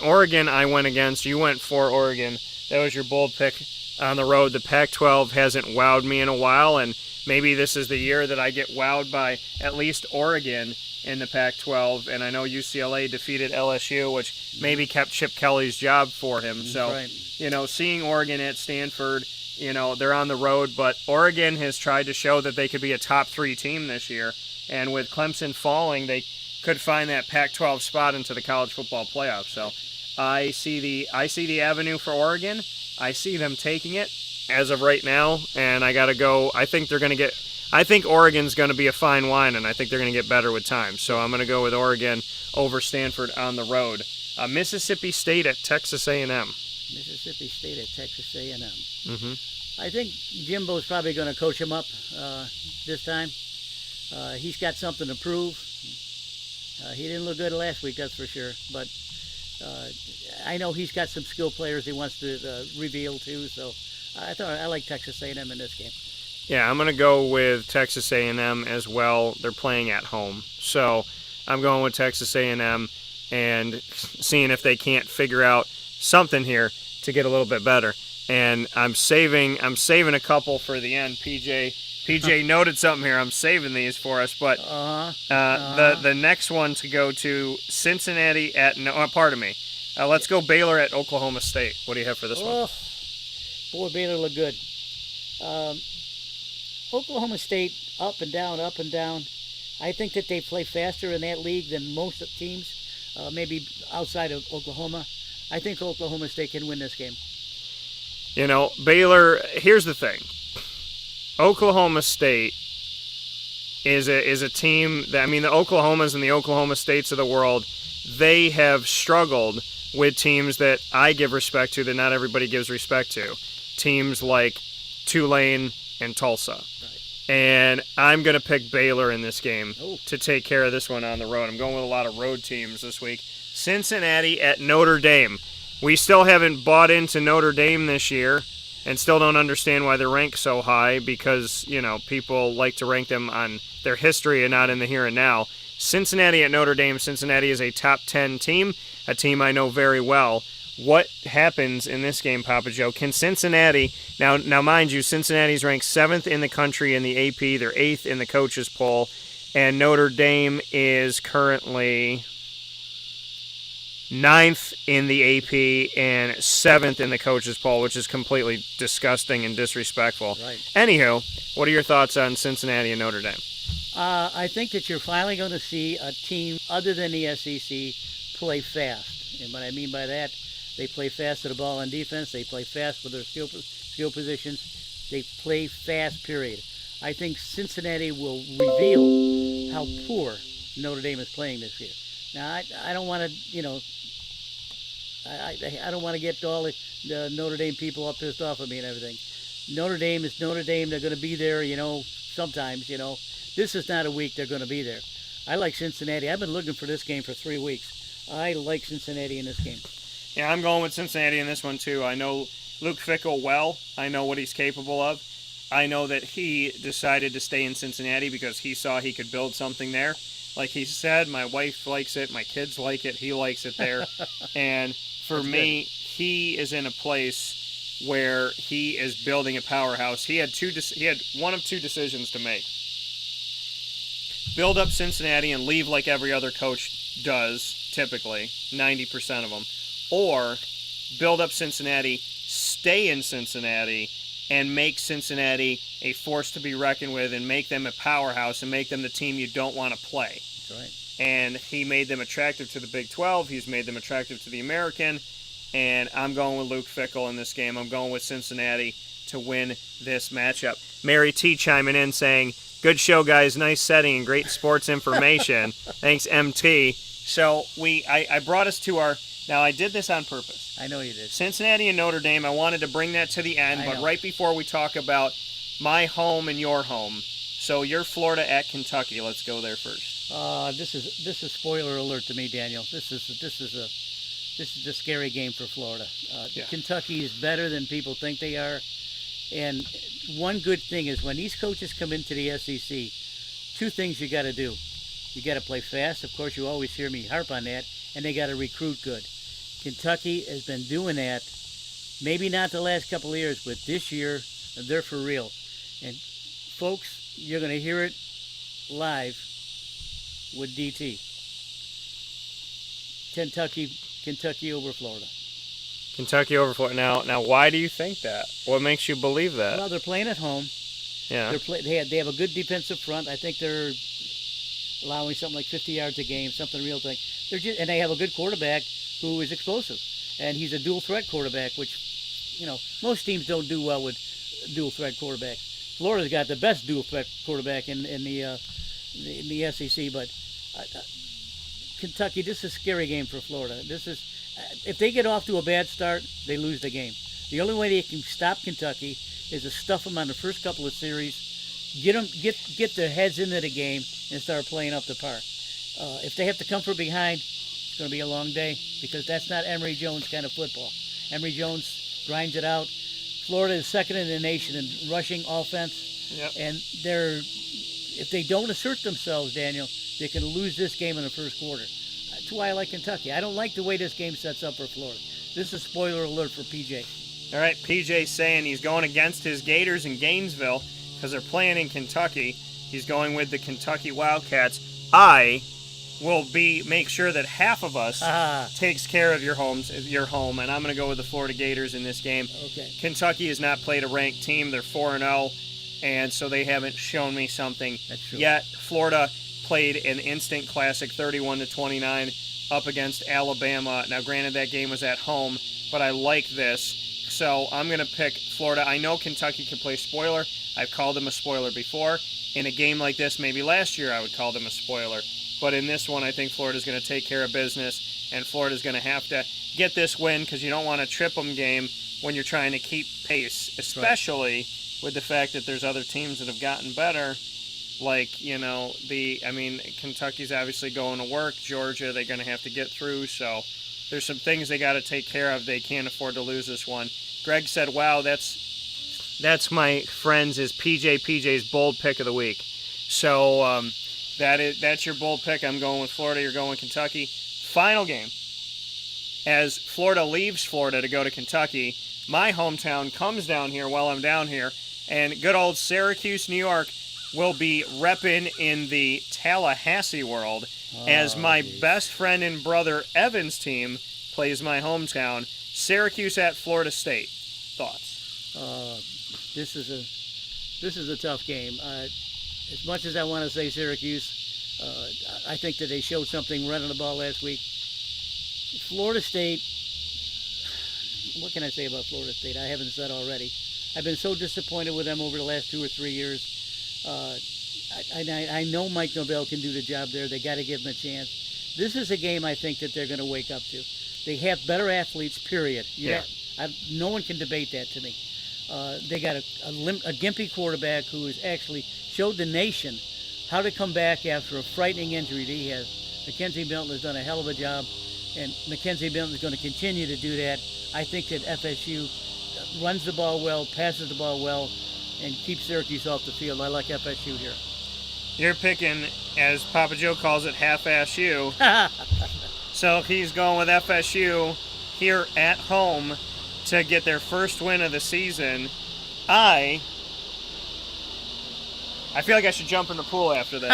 Oregon I went against. You went for Oregon. That was your bold pick on the road. The Pac-12 hasn't wowed me in a while, and maybe this is the year that I get wowed by at least Oregon in the Pac-12. And I know UCLA defeated LSU, which maybe kept Chip Kelly's job for him. So, right. You know, seeing Oregon at Stanford, you know, they're on the road, but Oregon has tried to show that they could be a top 3 team this year. And with Clemson falling, they could find that Pac-12 spot into the college football playoff. So I see the avenue for Oregon. I see them taking it as of right now, and I got to go. I think Oregon's going to be a fine wine, and I think they're going to get better with time. So I'm going to go with Oregon over Stanford on the road. Mississippi State at Texas A&M. Mississippi State at Texas A&M. Mm-hmm. I think Jimbo's probably going to coach him up this time. He's got something to prove. He didn't look good last week, that's for sure. But I know he's got some skill players he wants to reveal too. So I like Texas A&M in this game. Yeah, I'm going to go with Texas A&M as well. They're playing at home, so I'm going with Texas A&M and seeing if they can't figure out something here to get a little bit better. And I'm saving a couple for the end. PJ noted something here. I'm saving these for us, but the next one to go to Cincinnati at let's go Baylor at Oklahoma State. What do you have for this one? Boy, Baylor look good. Oklahoma State up and down. I think that they play faster in that league than most teams, maybe outside of Oklahoma. I think Oklahoma State can win this game. You know, Baylor. Here's the thing. Oklahoma State is a team that, the Oklahomas and the Oklahoma States of the world, they have struggled with teams that I give respect to that not everybody gives respect to. Teams like Tulane and Tulsa. Right. And I'm going to pick Baylor in this game to take care of this one on the road. I'm going with a lot of road teams this week. Cincinnati at Notre Dame. We still haven't bought into Notre Dame this year and still don't understand why they're ranked so high because, people like to rank them on their history and not in the here and now. Cincinnati at Notre Dame. Cincinnati is a top 10 team, a team I know very well. what happens in this game, Papa Joe? Can Cincinnati now mind you, Cincinnati's ranked 7th in the country in the AP. They're 8th in the coaches poll, and Notre Dame is currently 9th in the AP and 7th in the coaches poll, which is completely disgusting and disrespectful. Right. Anywho, what are your thoughts on Cincinnati and Notre Dame? I think that you're finally going to see a team other than the SEC play fast. And what I mean by that, they play fast to the ball on defense. They play fast with their skill positions. They play fast, period. I think Cincinnati will reveal how poor Notre Dame is playing this year. Now, I don't want to, I don't want to get all the Notre Dame people all pissed off at me and everything. Notre Dame is Notre Dame. They're going to be there, sometimes, This is not a week they're going to be there. I like Cincinnati. I've been looking for this game for 3 weeks. I like Cincinnati in this game. Yeah, I'm going with Cincinnati in this one, too. I know Luke Fickell well. I know what he's capable of. I know that he decided to stay in Cincinnati because he saw he could build something there. Like he said, my wife likes it, my kids like it, he likes it there. And for me, he is in a place where he is building a powerhouse. He had one of two decisions to make. Build up Cincinnati and leave like every other coach does, typically, 90% of them. Or build up Cincinnati, stay in Cincinnati, and make Cincinnati a force to be reckoned with and make them a powerhouse and make them the team you don't want to play. That's right. And he made them attractive to the Big 12. He's made them attractive to the American. And I'm going with Luke Fickell in this game. I'm going with Cincinnati to win this matchup. Mary T chiming in saying, good show, guys. Nice setting and great sports information. Thanks, MT. So I brought us to our... Now, I did this on purpose. I know you did. Cincinnati and Notre Dame, I wanted to bring that to the end, but right before we talk about my home and your home, so you're Florida at Kentucky. Let's go there first. This is spoiler alert to me, Daniel. This is a scary game for Florida. Yeah. Kentucky is better than people think they are, and one good thing is when these coaches come into the SEC, 2 things you got to do. You got to play fast. Of course, you always hear me harp on that, and they got to recruit good. Kentucky has been doing that, maybe not the last couple of years, but this year, they're for real. And, folks, you're going to hear it live with DT. Kentucky over Florida. Kentucky over Florida. Now, why do you think that? What makes you believe that? Well, they're playing at home. Yeah. They have a good defensive front. I think they're allowing something like 50 yards a game, something real thing. And they have a good quarterback who is explosive, and he's a dual threat quarterback, which, most teams don't do well with dual threat quarterbacks. Florida's got the best dual threat quarterback in the SEC, but Kentucky, this is a scary game for Florida. This is, if they get off to a bad start, they lose the game. The only way they can stop Kentucky is to stuff them on the first couple of series, get their heads into the game, and start playing up the par. If they have to come from behind, it's going to be a long day because that's not Emory Jones kind of football. Emory Jones grinds it out. Florida is second in the nation in rushing offense. Yep. And if they don't assert themselves, Daniel, they can lose this game in the first quarter. That's why I like Kentucky. I don't like the way this game sets up for Florida. This is spoiler alert for PJ. All right, PJ saying he's going against his Gators in Gainesville because they're playing in Kentucky. He's going with the Kentucky Wildcats. I will make sure that half of us takes care of your home, and I'm going to go with the Florida Gators in this game. Okay. Kentucky has not played a ranked team. They're 4-0, and so they haven't shown me something yet. Florida played an instant classic 31-29 up against Alabama. Now, granted, that game was at home, but I like this. So I'm going to pick Florida. I know Kentucky can play spoiler. I've called them a spoiler before. In a game like this, maybe last year I would call them a spoiler. But in this one, I think Florida's going to take care of business, and Florida's going to have to get this win because you don't want a trip 'em game when you're trying to keep pace, especially with the fact that there's other teams that have gotten better. Like, Kentucky's obviously going to work. Georgia, they're going to have to get through. So there's some things they got to take care of. They can't afford to lose this one. Greg said, wow, that's my friends is PJ's bold pick of the week. So that's your bold pick. I'm going with Florida. You're going with Kentucky. Final game. as Florida leaves Florida to go to Kentucky. My hometown comes down here while I'm down here, and good old Syracuse, New York, will be repping in the Tallahassee world as my best friend and brother Evan's team plays my hometown, Syracuse at Florida State. Thoughts? This is a tough game. As much as I want to say Syracuse, I think that they showed something running the ball last week. Florida State, what can I say about Florida State? I haven't said already. I've been so disappointed with them over the last 2 or 3 years. I know Mike Norvell can do the job there. They got to give him a chance. This is a game I think that they're going to wake up to. They have better athletes, period. Yeah. No one can debate that to me. They got a gimpy quarterback who has actually showed the nation how to come back after a frightening injury that he has. Mackenzie Milton has done a hell of a job, and Mackenzie Milton is going to continue to do that. I think that FSU runs the ball well, passes the ball well, and keeps Syracuse off the field. I like FSU here. You're picking, as Papa Joe calls it, half-ass you. So he's going with FSU here at home to get their first win of the season. I feel like I should jump in the pool after this.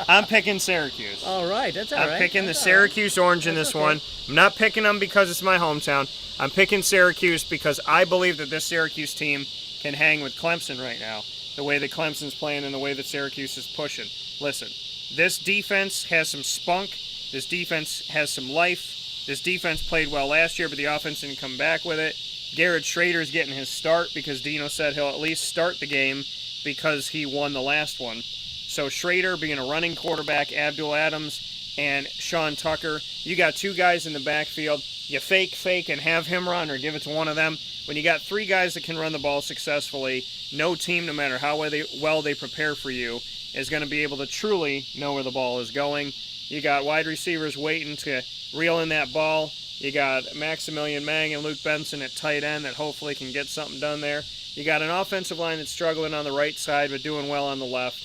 I'm picking Syracuse. All right, that's all right. I'm picking the That's Syracuse Orange in this one. I'm not picking them because it's my hometown. I'm picking Syracuse because I believe that this Syracuse team can hang with Clemson right now. The way that Clemson's playing and the way that Syracuse is pushing. Listen, this defense has some spunk. This defense has some life. This defense played well last year, but the offense didn't come back with it. Garrett Schrader's getting his start because Dino said he'll at least start the game because he won the last one. So Schrader being a running quarterback, Abdul Adams and Sean Tucker, you got two guys in the backfield. You fake, and have him run or give it to one of them. When you got three guys that can run the ball successfully, no team, no matter how well they prepare for you, is going to be able to truly know where the ball is going. You got wide receivers waiting to reel in that ball. You got Maximilian Mang and Luke Benson at tight end that hopefully can get something done there. You got an offensive line that's struggling on the right side but doing well on the left.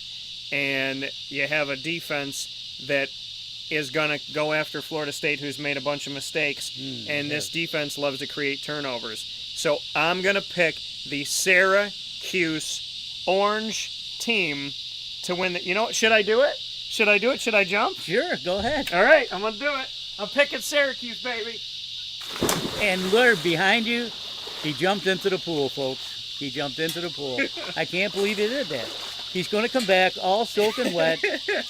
And you have a defense that is going to go after Florida State, who's made a bunch of mistakes. And this defense loves to create turnovers. So I'm going to pick the Syracuse Orange team to win the... You know what? Should I do it? Should I do it? Should I jump? Sure, go ahead. All right, I'm going to do it. I'm picking Syracuse, baby. And look, behind you, he jumped into the pool, folks. He jumped into the pool. I can't believe he did that. He's going to come back all soaking wet.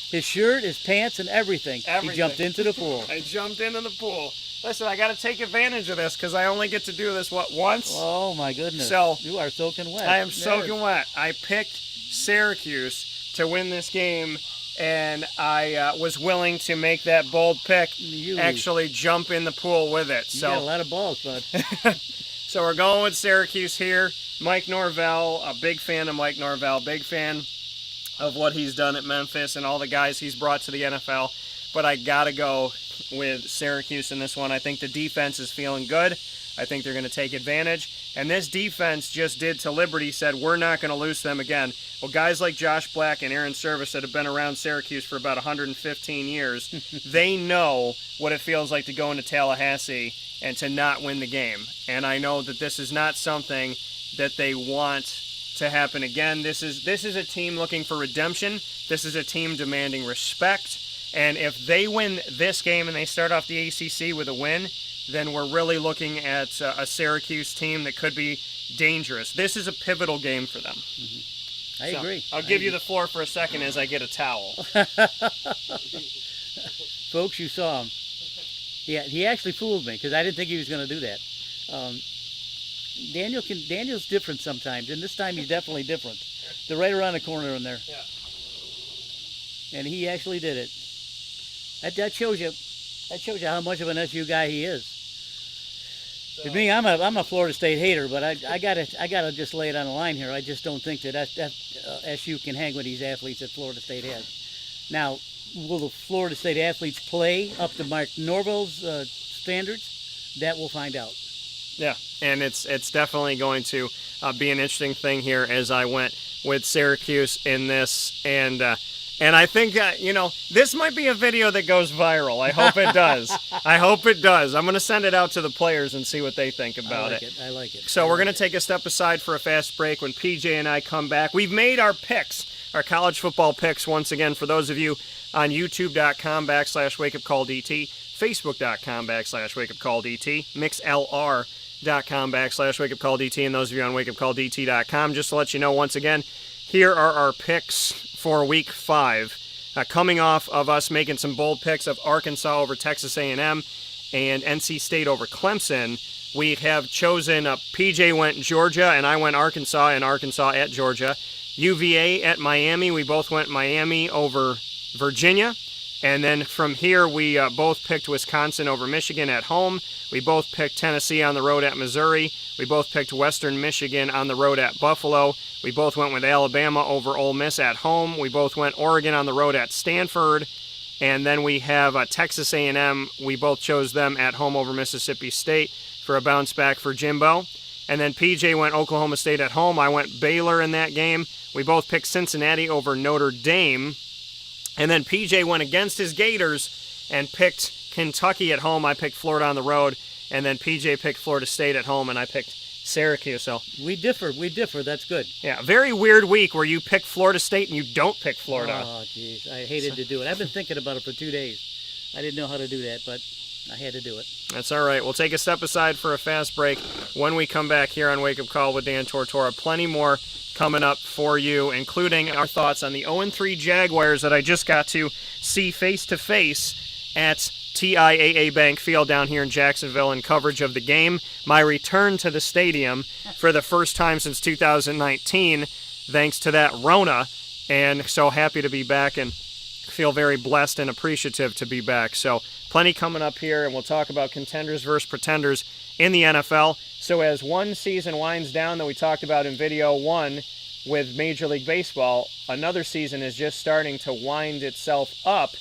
His shirt, his pants, and everything. He jumped into the pool. I jumped into the pool. Listen, I got to take advantage of this because I only get to do this, once? Oh, my goodness. So you are soaking wet. I am soaking wet. I picked Syracuse to win this game, and I was willing to make that bold pick, actually jump in the pool with it. You got a lot of balls, bud. So we're going with Syracuse here. Mike Norvell, a big fan of Mike Norvell, big fan of what he's done at Memphis and all the guys he's brought to the NFL. But I got to go with Syracuse in this one. I think the defense is feeling good. I think they're going to take advantage. And this defense just did to Liberty, said we're not going to lose them again. Well, guys like Josh Black and Aaron Service that have been around Syracuse for about 115 years, they know what it feels like to go into Tallahassee and to not win the game. And I know that this is not something that they want to happen again. This is a team looking for redemption. This is a team demanding respect. And if they win this game and they start off the ACC with a win, then we're really looking at a Syracuse team that could be dangerous. This is a pivotal game for them. I agree. I'll give you the floor for a second as I get a towel. Folks, you saw him. Yeah, he actually fooled me because I didn't think he was going to do that. Daniel's different sometimes, and this time he's definitely different. They're right around the corner in there. Yeah. And he actually did it. That shows you how much of an SU guy he is. To me, I'm a Florida State hater, but I gotta just lay it on the line here. I just don't think that SU can hang with these athletes that Florida State has. Now, will the Florida State athletes play up to Mark Norvell's standards? That we'll find out. Yeah, and it's definitely going to be an interesting thing here as I went with Syracuse in this. And And I think, this might be a video that goes viral. I hope it does. I hope it does. I'm going to send it out to the players and see what they think about it. I like it. So we're going to take a step aside for a fast break. When PJ and I come back, we've made our picks, our college football picks once again for those of you on youtube.com/wakeupcalldt, facebook.com/wakeupcalldt, mixlr.com/wakeupcalldt, and those of you on wakeupcalldt.com. Just to let you know once again, here are our picks for Week 5. Coming off of us making some bold picks of Arkansas over Texas A&M and NC State over Clemson, we have chosen, PJ went Georgia and I went Arkansas, and Arkansas at Georgia. UVA at Miami, we both went Miami over Virginia. And then from here, we both picked Wisconsin over Michigan at home. We both picked Tennessee on the road at Missouri. We both picked Western Michigan on the road at Buffalo. We both went with Alabama over Ole Miss at home. We both went Oregon on the road at Stanford. And then we have Texas A&M. We both chose them at home over Mississippi State for a bounce back for Jimbo. And then PJ went Oklahoma State at home. I went Baylor in that game. We both picked Cincinnati over Notre Dame. And then PJ went against his Gators and picked Kentucky at home. I picked Florida on the road. And then PJ picked Florida State at home, and I picked Syracuse. So we differ. That's good. Yeah, very weird week where you pick Florida State and you don't pick Florida. Oh, jeez. I hated to do it. I've been thinking about it for 2 days. I didn't know how to do that, but I had to do it. That's all right. We'll take a step aside for a fast break. When we come back here on Wake Up Call with Dan Tortora, plenty more coming up for you, including our thoughts on the 0-3 Jaguars that I just got to see face-to-face at TIAA Bank Field down here in Jacksonville in coverage of the game. My return to the stadium for the first time since 2019, thanks to that Rona, and so happy to be back and feel very blessed and appreciative to be back. So plenty coming up here, and we'll talk about contenders versus pretenders in the NFL. So as one season winds down that we talked about in video 1 with Major League Baseball, another season is just starting to wind itself up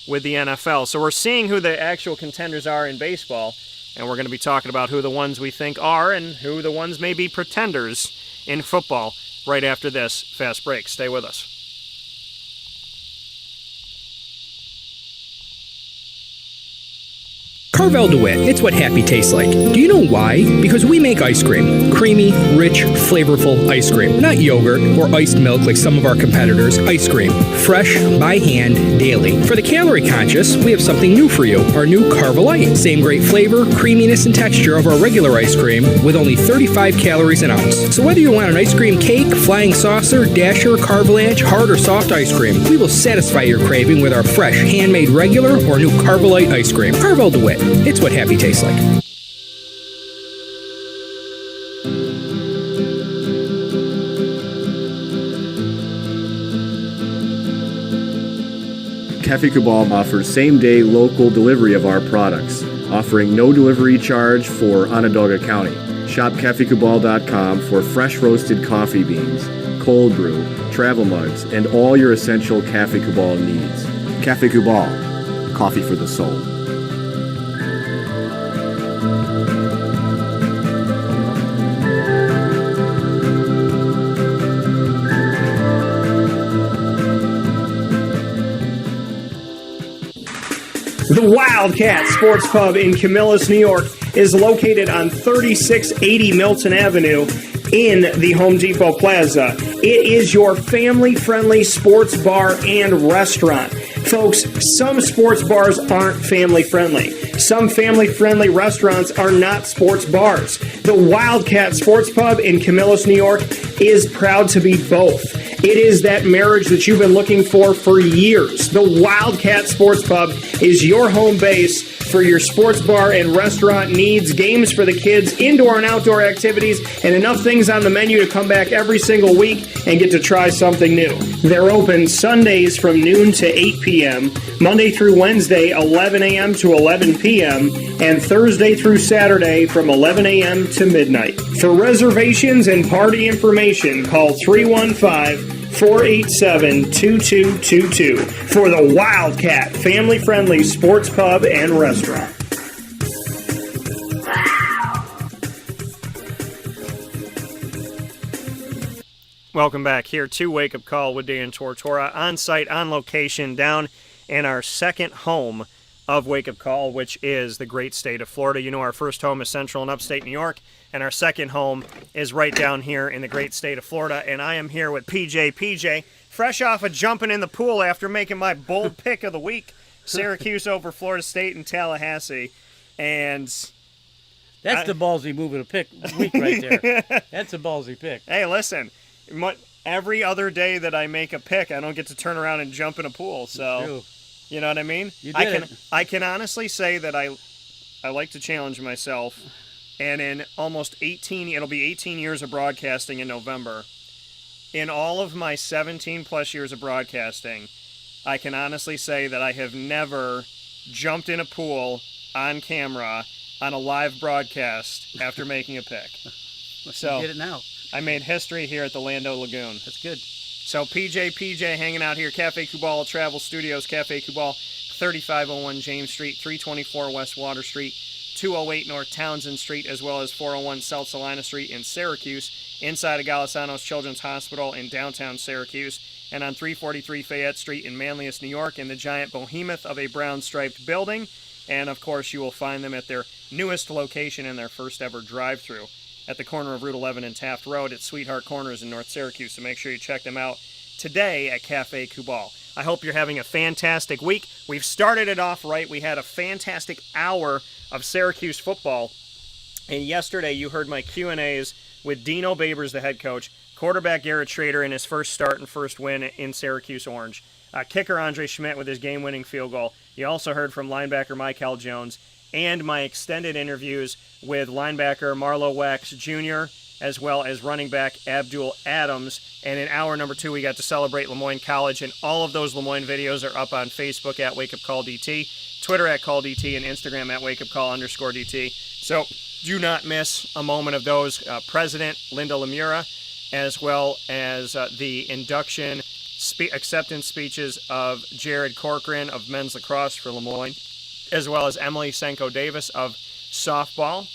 with the NFL. So we're seeing who the actual contenders are in baseball, and we're going to be talking about who the ones we think are and who the ones may be pretenders in football right after this fast break. Stay with us. Carvel DeWitt, it's what happy tastes like. Do you know why? Because we make ice cream. Creamy, rich, flavorful ice cream. Not yogurt or iced milk like some of our competitors. Ice cream. Fresh, by hand, daily. For the calorie conscious, we have something new for you. Our new Carvelite. Same great flavor, creaminess, and texture of our regular ice cream with only 35 calories an ounce. So whether you want an ice cream cake, flying saucer, dasher, carvalanche, hard or soft ice cream, we will satisfy your craving with our fresh, handmade regular or new Carvelite ice cream. Carvel DeWitt. It's what happy tastes like. Cafe Cabal offers same-day local delivery of our products, offering no delivery charge for Onondaga County. Shop cafecabal.com for fresh roasted coffee beans, cold brew, travel mugs, and all your essential Cafe Cabal needs. Cafe Cabal, coffee for the soul. The Wildcat Sports Pub in Camillus, New York is located on 3680 Milton Avenue in the Home Depot Plaza. It is your family-friendly sports bar and restaurant. Folks, some sports bars aren't family-friendly. Some family-friendly restaurants are not sports bars. The Wildcat Sports Pub in Camillus, New York is proud to be both. It is that marriage that you've been looking for years. The Wildcat Sports Pub is your home base for your sports bar and restaurant needs, games for the kids, indoor and outdoor activities, and enough things on the menu to come back every single week and get to try something new. They're open Sundays from noon to 8 p.m., Monday through Wednesday, 11 a.m. to 11 p.m., and Thursday through Saturday from 11 a.m. to midnight. For reservations and party information, call 315-487-2222 for the Wildcat family-friendly sports pub and restaurant. Welcome back here to Wake Up Call with Dan Tortora, on site, on location, down in our second home of Wake Up Call, which is the great state of Florida. You know, our first home is central and upstate New York, and our second home is right down here in the great state of Florida. And I am here with PJ. PJ, fresh off of jumping in the pool after making my bold pick of the week, Syracuse over Florida State in Tallahassee. And that's the ballsy move of the week right there. That's a ballsy pick. Hey, listen, every other day that I make a pick, I don't get to turn around and jump in a pool. So, you know what I mean? I can honestly say that I like to challenge myself. And in almost it'll be 18 years of broadcasting in November. In all of my 17 plus years of broadcasting, I can honestly say that I have never jumped in a pool on camera on a live broadcast after making a pick. So you did it now. I made history here at the Lando Lagoon. That's good. So PJ hanging out here, Cafe Kubal Travel Studios, Cafe Kubal, 3501 James Street, 324 West Water Street, 208 North Townsend Street, as well as 401 South Salina Street in Syracuse, inside of Galisanos Children's Hospital in downtown Syracuse, and on 343 Fayette Street in Manlius, New York, in the giant behemoth of a brown-striped building. And, of course, you will find them at their newest location in their first ever drive-thru at the corner of Route 11 and Taft Road at Sweetheart Corners in North Syracuse. So make sure you check them out today at Cafe Kubal. I hope you're having a fantastic week. We've started it off right. We had a fantastic hour of Syracuse football. And yesterday you heard my Q&As with Dino Babers, the head coach, quarterback Garrett Schrader in his first start and first win in Syracuse Orange, kicker Andre Schmidt with his game-winning field goal. You also heard from linebacker Michael Jones, and my extended interviews with linebacker Marlo Wax Jr., as well as running back Abdul Adams. And in hour number 2, we got to celebrate Lemoyne College, and all of those Lemoyne videos are up on Facebook at Wake Up Call DT, Twitter at Call DT, and Instagram at Wake Up Call _DT. So do not miss a moment of those. President Linda Lemura, as well as the induction acceptance speeches of Jared Corcoran of men's lacrosse for Lemoyne, as well as Emily Senko-Davis of softball,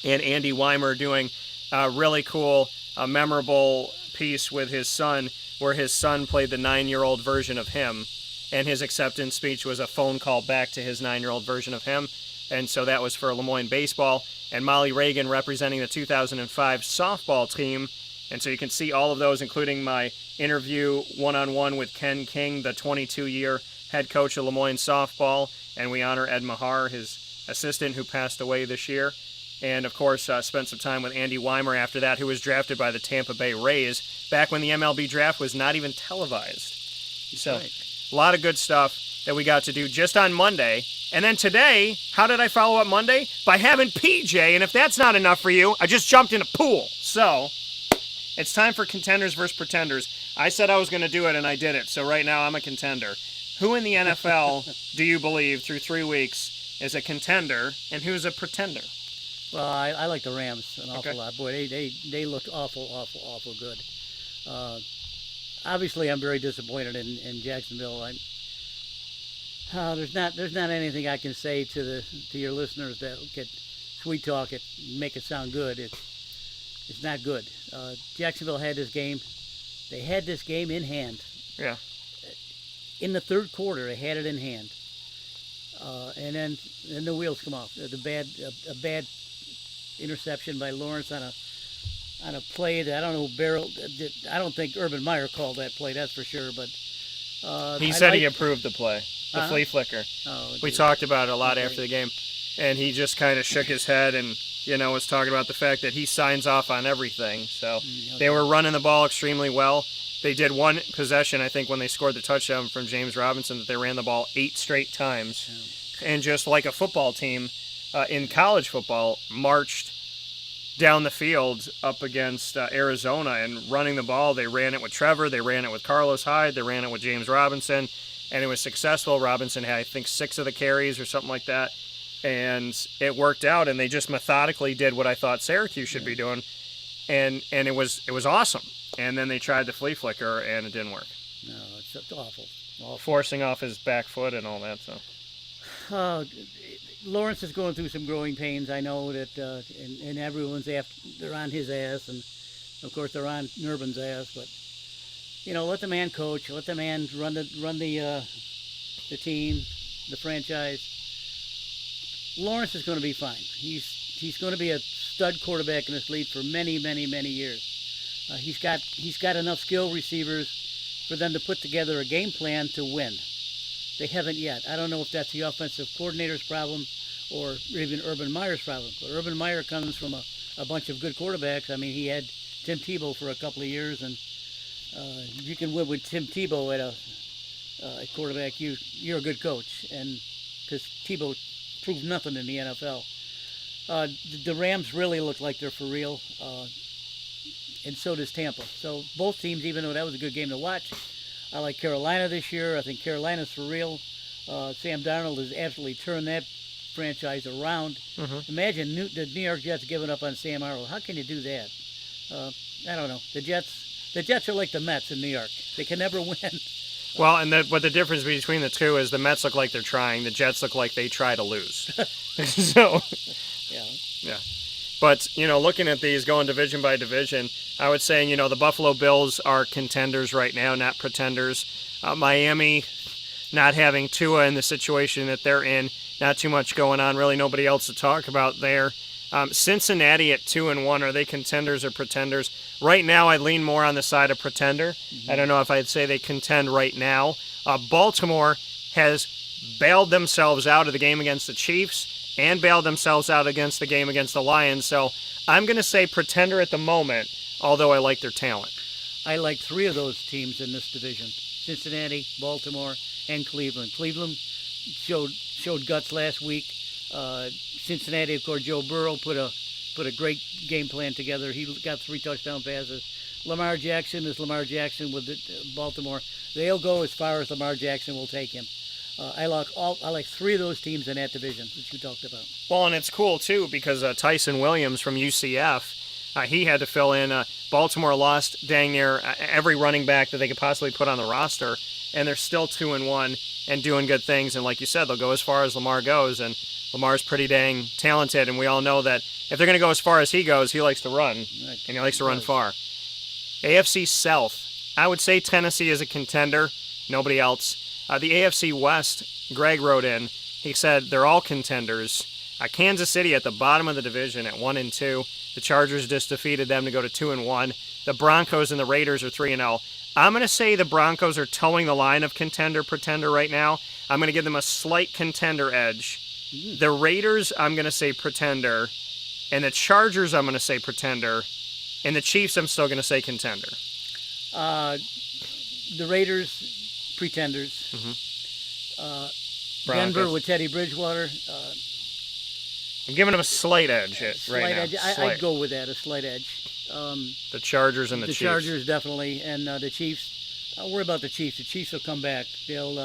and Andy Weimer doing a really cool, memorable piece with his son, where his son played the 9-year-old version of him, and his acceptance speech was a phone call back to his 9-year-old version of him. And so that was for Lemoyne baseball, and Molly Reagan representing the 2005 softball team. And so you can see all of those, including my interview one-on-one with Ken King, the 22-year head coach of Lemoyne softball, and we honor Ed Mahar, his assistant, who passed away this year. And, of course, spent some time with Andy Weimer after that, who was drafted by the Tampa Bay Rays back when the MLB draft was not even televised. So a lot of good stuff that we got to do just on Monday. And then today, how did I follow up Monday? By having PJ, and if that's not enough for you, I just jumped in a pool. So it's time for Contenders versus Pretenders. I said I was going to do it, and I did it. So right now I'm a contender. Who in the NFL do you believe through 3 weeks is a contender, and who's a pretender? Well, I like the Rams an awful lot. Boy, they looked awful good. Obviously, I'm very disappointed in Jacksonville. There's not anything I can say to your listeners that could sweet talk it, make it sound good. It's not good. Jacksonville had this game. They had this game in hand. Yeah. In the third quarter, they had it in hand. And then the wheels come off. A bad interception by Lawrence on a play that I don't know who barreled. I don't think Urban Meyer called that play, that's for sure. But he said he approved the play, the flea flicker. Oh, we talked about it a lot after the game, and he just kind of shook his head and was talking about the fact that he signs off on everything. So they were running the ball extremely well. They did one possession, I think, when they scored the touchdown from James Robinson, that they ran the ball 8 straight times. And just like a football team in college football, marched down the field up against Arizona and running the ball. They ran it with Trevor. They ran it with Carlos Hyde. They ran it with James Robinson. And it was successful. Robinson had, I think, 6 of the carries or something like that. And it worked out, and they just methodically did what I thought Syracuse should be doing. And it was awesome. And then they tried the flea flicker, and it didn't work. No, it's awful. Forcing off his back foot and all that stuff. Lawrence is going through some growing pains. I know that, and everyone's they're on his ass, and Of course, they're on Urban's ass, but let the man coach, let the man run the team, the franchise. Lawrence is going to be fine. He's going to be a stud quarterback in this league for many, many, many years. He's got enough skill receivers for them to put together a game plan to win. They haven't yet. I don't know if that's the offensive coordinator's problem or even Urban Meyer's problem. But Urban Meyer comes from a bunch of good quarterbacks. I mean, he had Tim Tebow for a couple of years, and you can win with Tim Tebow at a quarterback. You're a good coach, and because Tebow proved nothing in the NFL. The Rams really look like they're for real, and so does Tampa. So both teams, even though that was a good game to watch, I like Carolina this year. I think Carolina's for real. Sam Darnold has absolutely turned that franchise around. Imagine the New York Jets giving up on Sam Darnold. How can you do that? I don't know. The Jets are like the Mets in New York. They can never win. Well, and what the difference between the two is the Mets look like they're trying. The Jets look like they try to lose. So, yeah. But, looking at these, going division by division, I would say, the Buffalo Bills are contenders right now, not pretenders. Miami, not having Tua in the situation that they're in, not too much going on, really nobody else to talk about there. Cincinnati at 2-1, are they contenders or pretenders? Right now, I lean more on the side of pretender. I don't know if I'd say they contend right now. Baltimore has bailed themselves out of the game against the Chiefs and bailed themselves out against the game against the Lions. So I'm going to say pretender at the moment, although I like their talent. I like three of those teams in this division: Cincinnati, Baltimore, and Cleveland. Cleveland showed guts last week. Cincinnati, of course, Joe Burrow put a great game plan together. He got 3 touchdown passes. Lamar Jackson is Lamar Jackson with Baltimore. They'll go as far as Lamar Jackson will take him. I like three of those teams in that division that you talked about. Well, and it's cool too because Tyson Williams from UCF, he had to fill in. Baltimore lost dang near every running back that they could possibly put on the roster, and they're still 2-1 and doing good things. And like you said, they'll go as far as Lamar goes, and Lamar's pretty dang talented, and we all know that if they're going to go as far as he goes, he likes to run, and he likes to run far. AFC South, I would say Tennessee is a contender, nobody else. The AFC West, Greg wrote in, he said they're all contenders. Kansas City at the bottom of the division at 1-2. The Chargers just defeated them to go to 2-1. The Broncos and the Raiders are 3-0. I'm going to say the Broncos are towing the line of contender-pretender right now. I'm going to give them a slight contender edge. The Raiders, I'm going to say pretender. And the Chargers, I'm going to say pretender. And the Chiefs, I'm still going to say contender. The Raiders, pretenders. Denver with Teddy Bridgewater. I'm giving them a slight edge right now. Edge. I'd go with that, a slight edge. The Chargers and the Chiefs. The Chargers, definitely. And the Chiefs, I'll worry about the Chiefs. The Chiefs will come back. And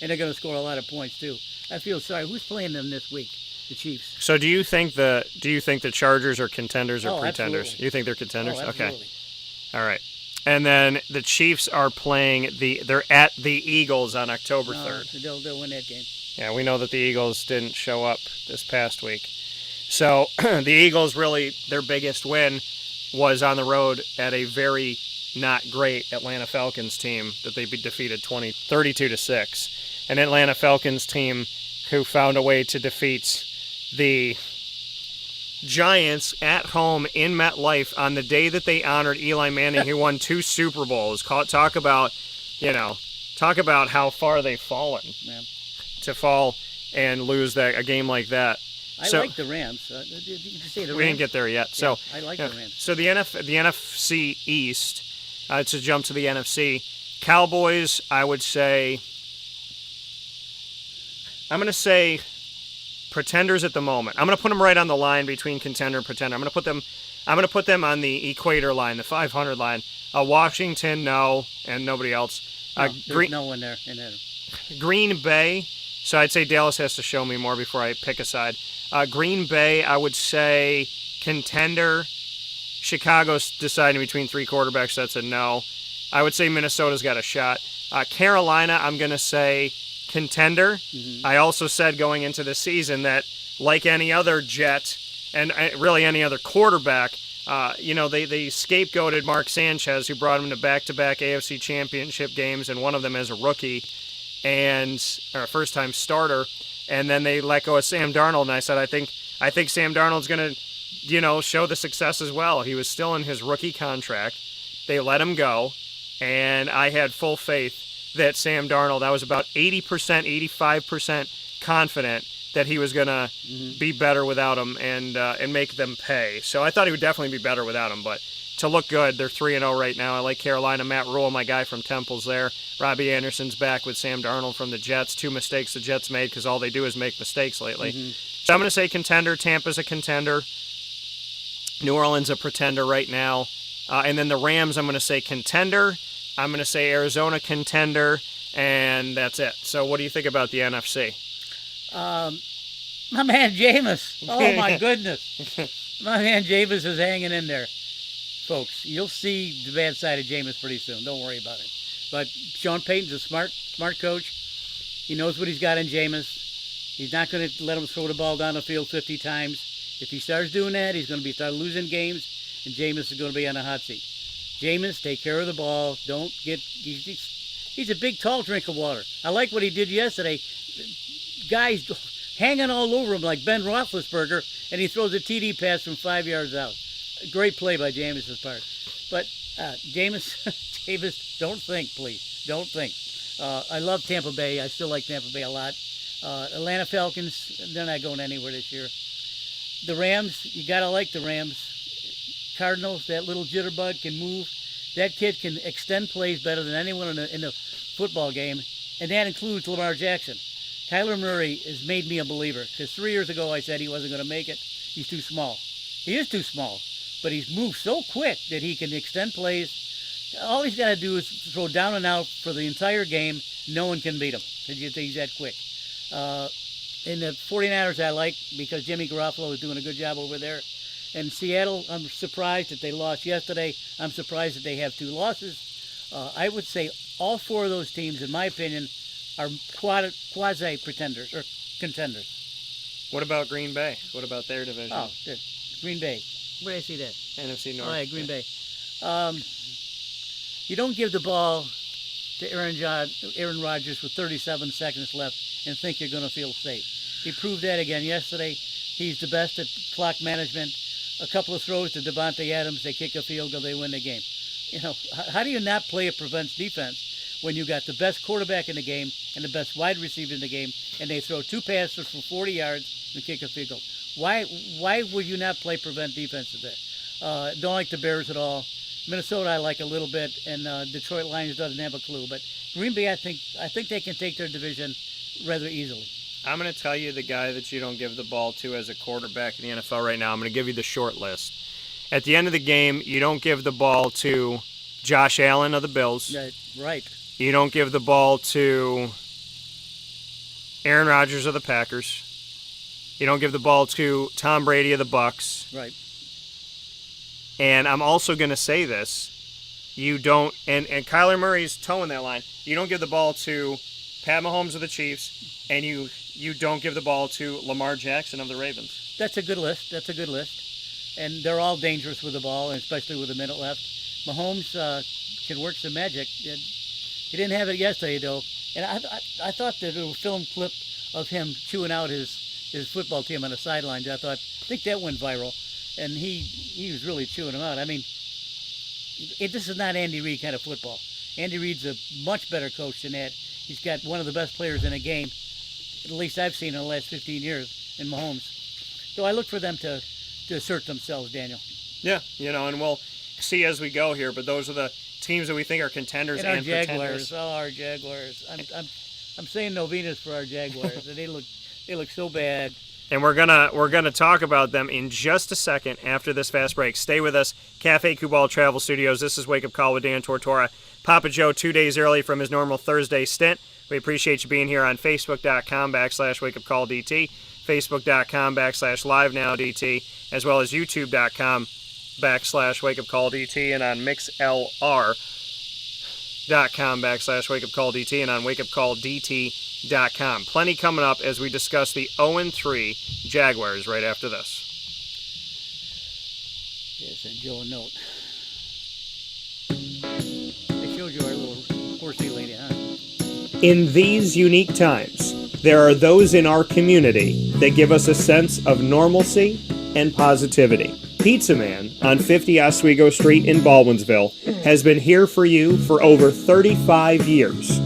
they're going to score a lot of points, too. I feel sorry. Who's playing them this week? The Chiefs. So do you think the Chargers are contenders or pretenders? Absolutely. You think they're contenders? Oh, absolutely. Okay. All right. And then the Chiefs are playing they're at the Eagles on October 3rd. They'll win that game. Yeah, we know that the Eagles didn't show up this past week. So the Eagles really, their biggest win was on the road at a very not great Atlanta Falcons team that they defeated 32-6. An Atlanta Falcons team who found a way to defeat the Giants at home in MetLife on the day that they honored Eli Manning, who won 2 Super Bowls. Talk about how far they've fallen to fall and lose a game like that. I like the Rams. Did you say the Rams? We didn't get there yet. So I like the Rams. So the NFC East, to jump to the NFC, Cowboys, I would say, I'm going to say pretenders at the moment. I'm going to put them right on the line between contender and pretender. I'm going to put them on the equator line, the 500 line. Washington, no, and nobody else. There's no one there. Green Bay. So I'd say Dallas has to show me more before I pick a side. Green Bay, I would say contender. Chicago's deciding between 3 quarterbacks. That's a no. I would say Minnesota's got a shot. Carolina, I'm going to say contender. Mm-hmm. I also said going into the season that, like any other Jet and really any other quarterback, They scapegoated Mark Sanchez, who brought him to back-to-back AFC Championship games, and one of them as a rookie or a first-time starter. And then they let go of Sam Darnold, and I said, I think Sam Darnold's going to, show the success as well. He was still in his rookie contract. They let him go, and I had full faith that Sam Darnold, I was about 80%, 85% confident that he was going to be better without him and make them pay. So I thought he would definitely be better without him, but to look good, they're 3-0 right now. I like Carolina. Matt Rule, my guy from Temple's there. Robbie Anderson's back with Sam Darnold from the Jets. 2 mistakes the Jets made because all they do is make mistakes lately. So I'm going to say contender. Tampa's a contender. New Orleans a pretender right now. And then the Rams, I'm going to say contender. I'm going to say Arizona contender. And that's it. So what do you think about the NFC? My man Jameis. Oh, my goodness. My man Jameis is hanging in there. Folks, you'll see the bad side of Jameis pretty soon. Don't worry about it. But Sean Payton's a smart coach. He knows what he's got in Jameis. He's not going to let him throw the ball down the field 50 times. If he starts doing that, he's going to start losing games, and Jameis is going to be on the hot seat. Jameis, take care of the ball. Don't get... He's a big, tall drink of water. I like what he did yesterday. Guys hanging all over him like Ben Roethlisberger, and he throws a TD pass from 5 yards out. Great play by Jameis' part. But Jameis, don't think, please. Don't think. I love Tampa Bay. I still like Tampa Bay a lot. Atlanta Falcons, they're not going anywhere this year. The Rams, you got to like the Rams. Cardinals, that little jitterbug can move. That kid can extend plays better than anyone in the football game, and that includes Lamar Jackson. Kyler Murray has made me a believer, because 3 years ago I said he wasn't going to make it. He's too small. He is too small, but he's moved so quick that he can extend plays. All he's got to do is throw down and out for the entire game. No one can beat him. He's that quick. In the 49ers I like because Jimmy Garoppolo is doing a good job over there. And Seattle, I'm surprised that they lost yesterday. I'm surprised that they have 2 losses. I would say all 4 of those teams, in my opinion, are quasi-pretenders or contenders. What about Green Bay? What about their division? Oh, Green Bay. Where did I see that? NFC North. Oh, yeah, Green Bay. You don't give the ball to Aaron Rodgers with 37 seconds left and think you're going to feel safe. He proved that again yesterday. He's the best at clock management. A couple of throws to Devontae Adams, they kick a field goal, they win the game. How do you not play a prevents defense when you got the best quarterback in the game and the best wide receiver in the game, and they throw 2 passes for 40 yards and kick a field goal? Why would you not play prevent defense there? Don't like the Bears at all. Minnesota I like a little bit, and Detroit Lions doesn't have a clue. But Green Bay, I think they can take their division rather easily. I'm going to tell you the guy that you don't give the ball to as a quarterback in the NFL right now. I'm going to give you the short list. At the end of the game, you don't give the ball to Josh Allen of the Bills. Right. You don't give the ball to Aaron Rodgers of the Packers. You don't give the ball to Tom Brady of the Bucks. Right. And I'm also going to say this. You don't, and Kyler Murray's toeing that line. You don't give the ball to Pat Mahomes of the Chiefs, and you don't give the ball to Lamar Jackson of the Ravens. That's a good list. And they're all dangerous with the ball, and especially with a minute left. Mahomes can work some magic. He didn't have it yesterday, though. And I thought that a film clip of him chewing out his football team on the sidelines, I think that went viral. And he was really chewing them out. I mean, this is not Andy Reid kind of football. Andy Reid's a much better coach than that. He's got one of the best players in the game, at least I've seen in the last 15 years, in Mahomes. So I look for them to assert themselves, Daniel. Yeah, and we'll see as we go here. But those are the teams that we think are contenders and our Jaguars. pretenders. Oh, our Jaguars. I'm saying Novenas for our Jaguars. They look so bad. And we're gonna talk about them in just a second after this fast break. Stay with us. Cafe Kubal Travel Studios. This is Wake Up Call with Dan Tortora. Papa Joe 2 days early from his normal Thursday stint. We appreciate you being here on Facebook.com/WakeUpCallDT, Facebook.com/LiveNowDT, as well as YouTube.com/WakeUpCallDT, and on MixLR.com/WakeUpCallDT, and on WakeUpCallDT.com. Plenty coming up as we discuss the 0-3 Jaguars right after this. Yeah, send Joe a note. They showed you our little horsey lady, huh? In these unique times, there are those in our community that give us a sense of normalcy and positivity. Pizza Man on 50 Oswego Street in Baldwinsville has been here for you for over 35 years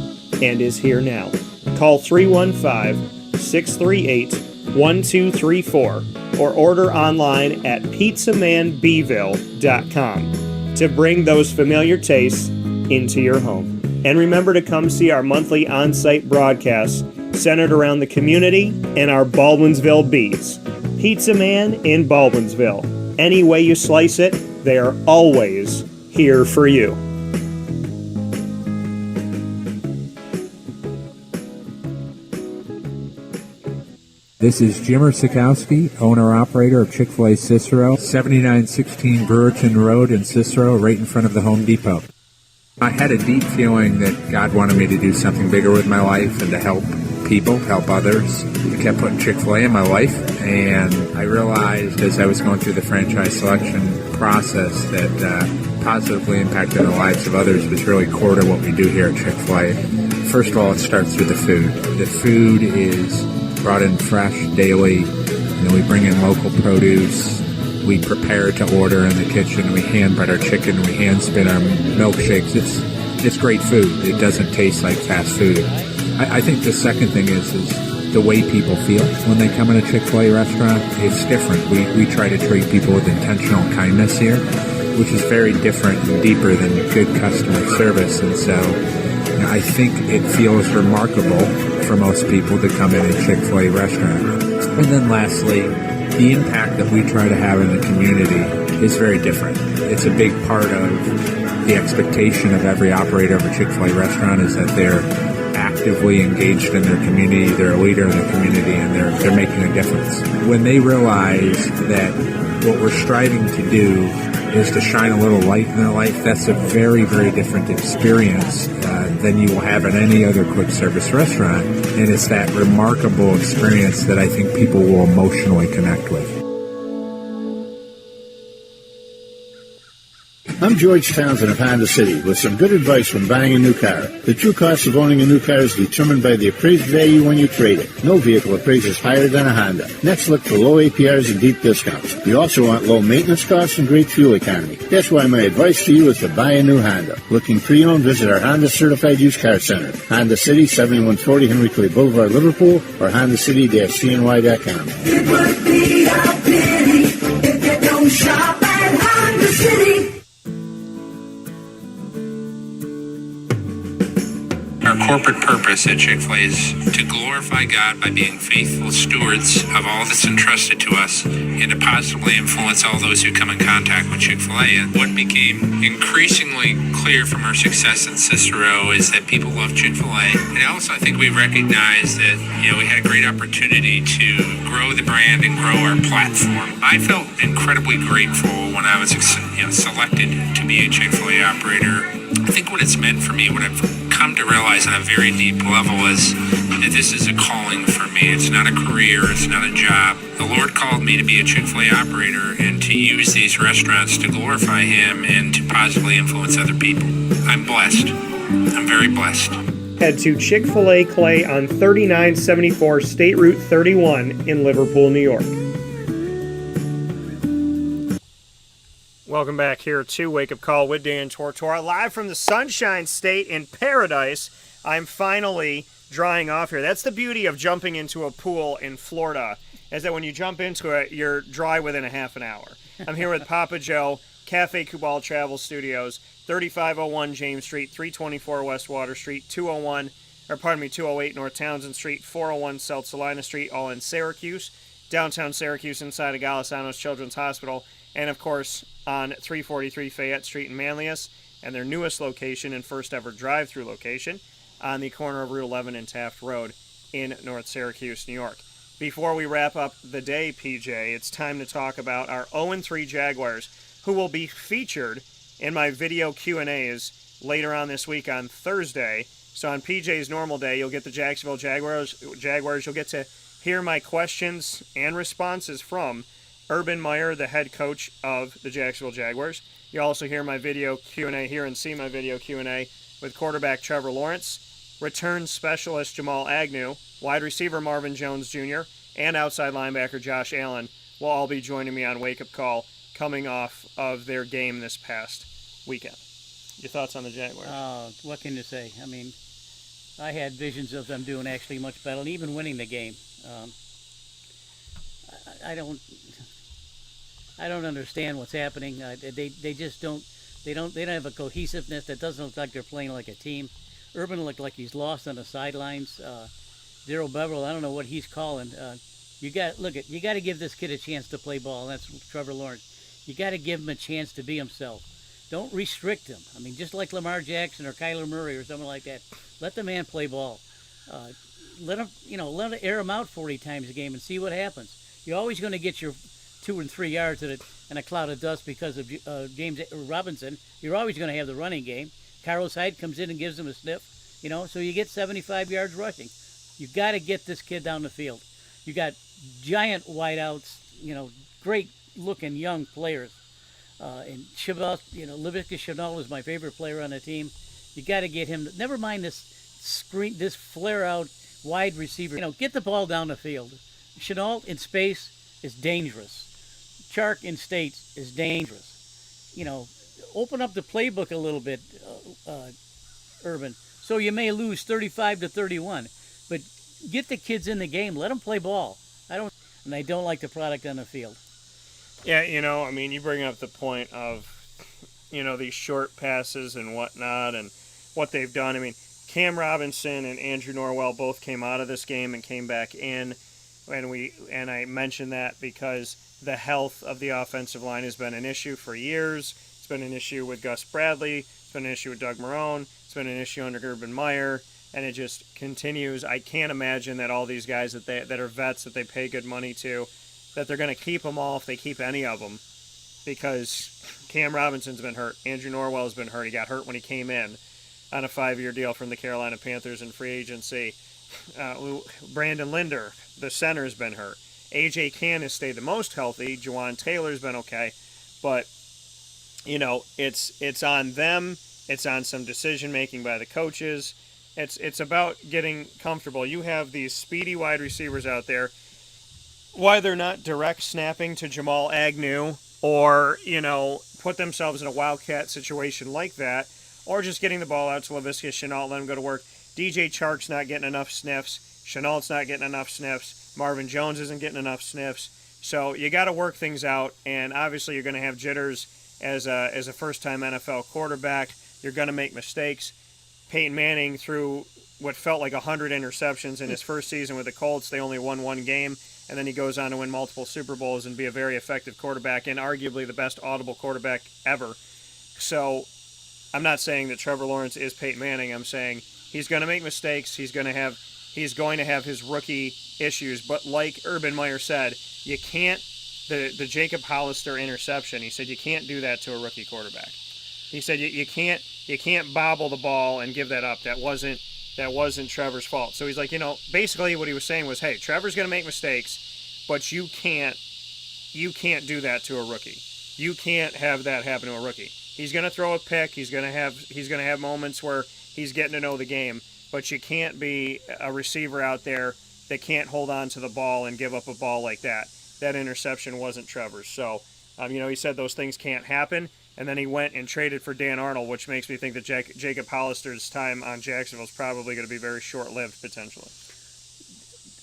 and is here now. Call 315-638-1234 or order online at pizzamanbville.com to bring those familiar tastes into your home. And remember to come see our monthly on-site broadcasts centered around the community and our Baldwinsville beats. Pizza Man in Baldwinsville. Any way you slice it, they are always here for you. This is Jimmer Sikowski, owner-operator of Chick-fil-A Cicero, 7916 Brewerton Road in Cicero, right in front of the Home Depot. I had a deep feeling that God wanted me to do something bigger with my life and to help people, help others. I kept putting Chick-fil-A in my life, and I realized as I was going through the franchise selection process that positively impacting the lives of others was really core to what we do here at Chick-fil-A. First of all, it starts with the food. The food is brought in fresh daily. We bring in local produce. We prepare to order in the kitchen. We hand bread our chicken. We hand spin our milkshakes. It's great food. It doesn't taste like fast food. I think the second thing is the way people feel when they come in a Chick-fil-A restaurant. It's different. We try to treat people with intentional kindness here, which is very different and deeper than good customer service. And so I think it feels remarkable for most people to come in a Chick-fil-A restaurant. And then lastly, the impact that we try to have in the community is very different. It's a big part of the expectation of every operator of a Chick-fil-A restaurant is that they're actively engaged in their community, they're a leader in the community, and they're making a difference. When they realize that what we're striving to do is to shine a little light in their life, that's a very, very different experience than you will have at any other quick service restaurant. And it's that remarkable experience that I think people will emotionally connect with. I'm George Townsend of Honda City with some good advice when buying a new car. The true cost of owning a new car is determined by the appraised value when you trade it. No vehicle appraises higher than a Honda. Next, look for low APRs and deep discounts. You also want low maintenance costs and great fuel economy. That's why my advice to you is to buy a new Honda. Looking pre-owned, visit our Honda Certified Used Car Center. Honda City, 7140 Henry Clay Boulevard, Liverpool, or HondaCity-CNY.com. It would be a pity if you don't shop at Honda City. Our corporate purpose at Chick-fil-A is to glorify God by being faithful stewards of all that's entrusted to us and to positively influence all those who come in contact with Chick-fil-A. And what became increasingly clear from our success in Cicero is that people love Chick-fil-A. And also I think we recognized that, we had a great opportunity to grow the brand and grow our platform. I felt incredibly grateful when I was selected to be a Chick-fil-A operator. I think what it's meant for me, what I've come to realize on a very deep level is that this is a calling for me. It's not a career. It's not a job. The Lord called me to be a Chick-fil-A operator and to use these restaurants to glorify Him and to positively influence other people. I'm blessed. I'm very blessed. Head to Chick-fil-A Clay on 3974 State Route 31 in Liverpool, New York. Welcome back here to Wake Up Call with Dan Tortora, live from the Sunshine State in paradise. I'm finally drying off here. That's the beauty of jumping into a pool in Florida, is that when you jump into it, you're dry within a half an hour. I'm here with Papa Joe, Cafe Kubal Travel Studios, 3501 James Street, 324 West Water Street, 208 North Townsend Street, 401 South Salina Street, all in Syracuse, downtown Syracuse inside of Golisano's Children's Hospital, and of course on 343 Fayette Street in Manlius, and their newest location and first ever drive-through location on the corner of Route 11 and Taft Road in North Syracuse, New York. Before we wrap up the day, PJ, it's time to talk about our 0-3 Jaguars, who will be featured in my video Q&As later on this week on Thursday. So on PJ's normal day, you'll get the Jacksonville Jaguars. You'll get to hear my questions and responses from Urban Meyer, the head coach of the Jacksonville Jaguars. You also hear my video Q&A here and see my video Q&A with quarterback Trevor Lawrence, return specialist Jamal Agnew, wide receiver Marvin Jones Jr., and outside linebacker Josh Allen will all be joining me on Wake Up Call coming off of their game this past weekend. Your thoughts on the Jaguars? What can you say? I mean, I had visions of them doing actually much better and even winning the game. I don't understand what's happening. They just don't. They don't have a cohesiveness. That doesn't look like they're playing like a team. Urban looked like he's lost on the sidelines. Daryl Beverell, I don't know what he's calling. You got to give this kid a chance to play ball. That's Trevor Lawrence. You got to give him a chance to be himself. Don't restrict him. I mean, just like Lamar Jackson or Kyler Murray or someone like that. Let the man play ball. Let him air him out 40 times a game and see what happens. You're always going to get your 2 and 3 yards in a cloud of dust because of James Robinson. You're always going to have the running game. Carlos Hyde comes in and gives him a sniff. So you get 75 yards rushing. You got to get this kid down the field. You got giant wideouts, great-looking young players. And Cheval, Laviska Shenault is my favorite player on the team. You got to get him. Never mind this flare-out wide receiver. Get the ball down the field. Shenault in space is dangerous. Chark in states is dangerous. Open up the playbook a little bit, Urban. So you may lose 35-31, but get the kids in the game. Let them play ball. I don't like the product on the field. Yeah, you bring up the point of, these short passes and whatnot and what they've done. I mean, Cam Robinson and Andrew Norwell both came out of this game and came back in, and I mentioned that because the health of the offensive line has been an issue for years. It's been an issue with Gus Bradley. It's been an issue with Doug Marrone. It's been an issue under Urban Meyer, and it just continues. I can't imagine that all these guys that are vets that they pay good money to, that they're going to keep them all if they keep any of them, because Cam Robinson's been hurt. Andrew Norwell's been hurt. He got hurt when he came in on a 5-year deal from the Carolina Panthers in free agency. Brandon Linder, the center's been hurt. A.J. Cann has stayed the most healthy. Jawan Taylor's been okay. But, it's on them. It's on some decision-making by the coaches. It's about getting comfortable. You have these speedy wide receivers out there. Why they're not direct snapping to Jamal Agnew or, put themselves in a wildcat situation like that, or just getting the ball out to Laviska Shenault, let him go to work. DJ Chark's not getting enough sniffs. Shenault's not getting enough sniffs. Marvin Jones isn't getting enough sniffs. So you got to work things out, and obviously you're going to have jitters as a first-time NFL quarterback. You're going to make mistakes. Peyton Manning threw what felt like 100 interceptions in his first season with the Colts. They only won one game, and then he goes on to win multiple Super Bowls and be a very effective quarterback and arguably the best audible quarterback ever. So I'm not saying that Trevor Lawrence is Peyton Manning. I'm saying he's going to make mistakes. He's going to have his rookie issues. But like Urban Meyer said, you can't the Jacob Hollister interception. He said you can't do that to a rookie quarterback. He said you can't bobble the ball and give that up. That wasn't Trevor's fault. So he's like, basically what he was saying was, hey, Trevor's going to make mistakes, but you can't do that to a rookie. You can't have that happen to a rookie. He's going to throw a pick. He's going to have moments where he's getting to know the game, but you can't be a receiver out there that can't hold on to the ball and give up a ball like that. That interception wasn't Trevor's. So, he said those things can't happen. And then he went and traded for Dan Arnold, which makes me think that Jacob Hollister's time on Jacksonville is probably going to be very short-lived, potentially.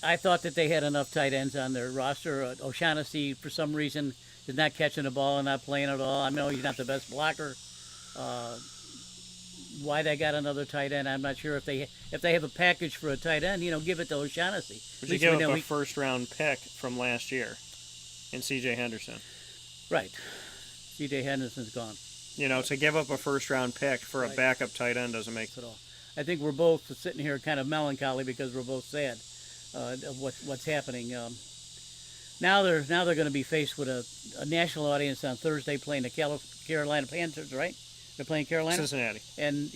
I thought that they had enough tight ends on their roster. O'Shaughnessy, for some reason, is not catching the ball and not playing at all. I know he's not the best blocker. Why they got another tight end, I'm not sure. If they have a package for a tight end, give it to O'Shaughnessy. But you give up a first-round pick from last year in C.J. Henderson. Right. C.J. Henderson's gone. To give up a first-round pick for a backup tight end doesn't make sense at all. I think we're both sitting here kind of melancholy because we're both sad of what's happening. Now they're going to be faced with a national audience on Thursday playing the Carolina Panthers, right? They're playing Carolina? Cincinnati. And,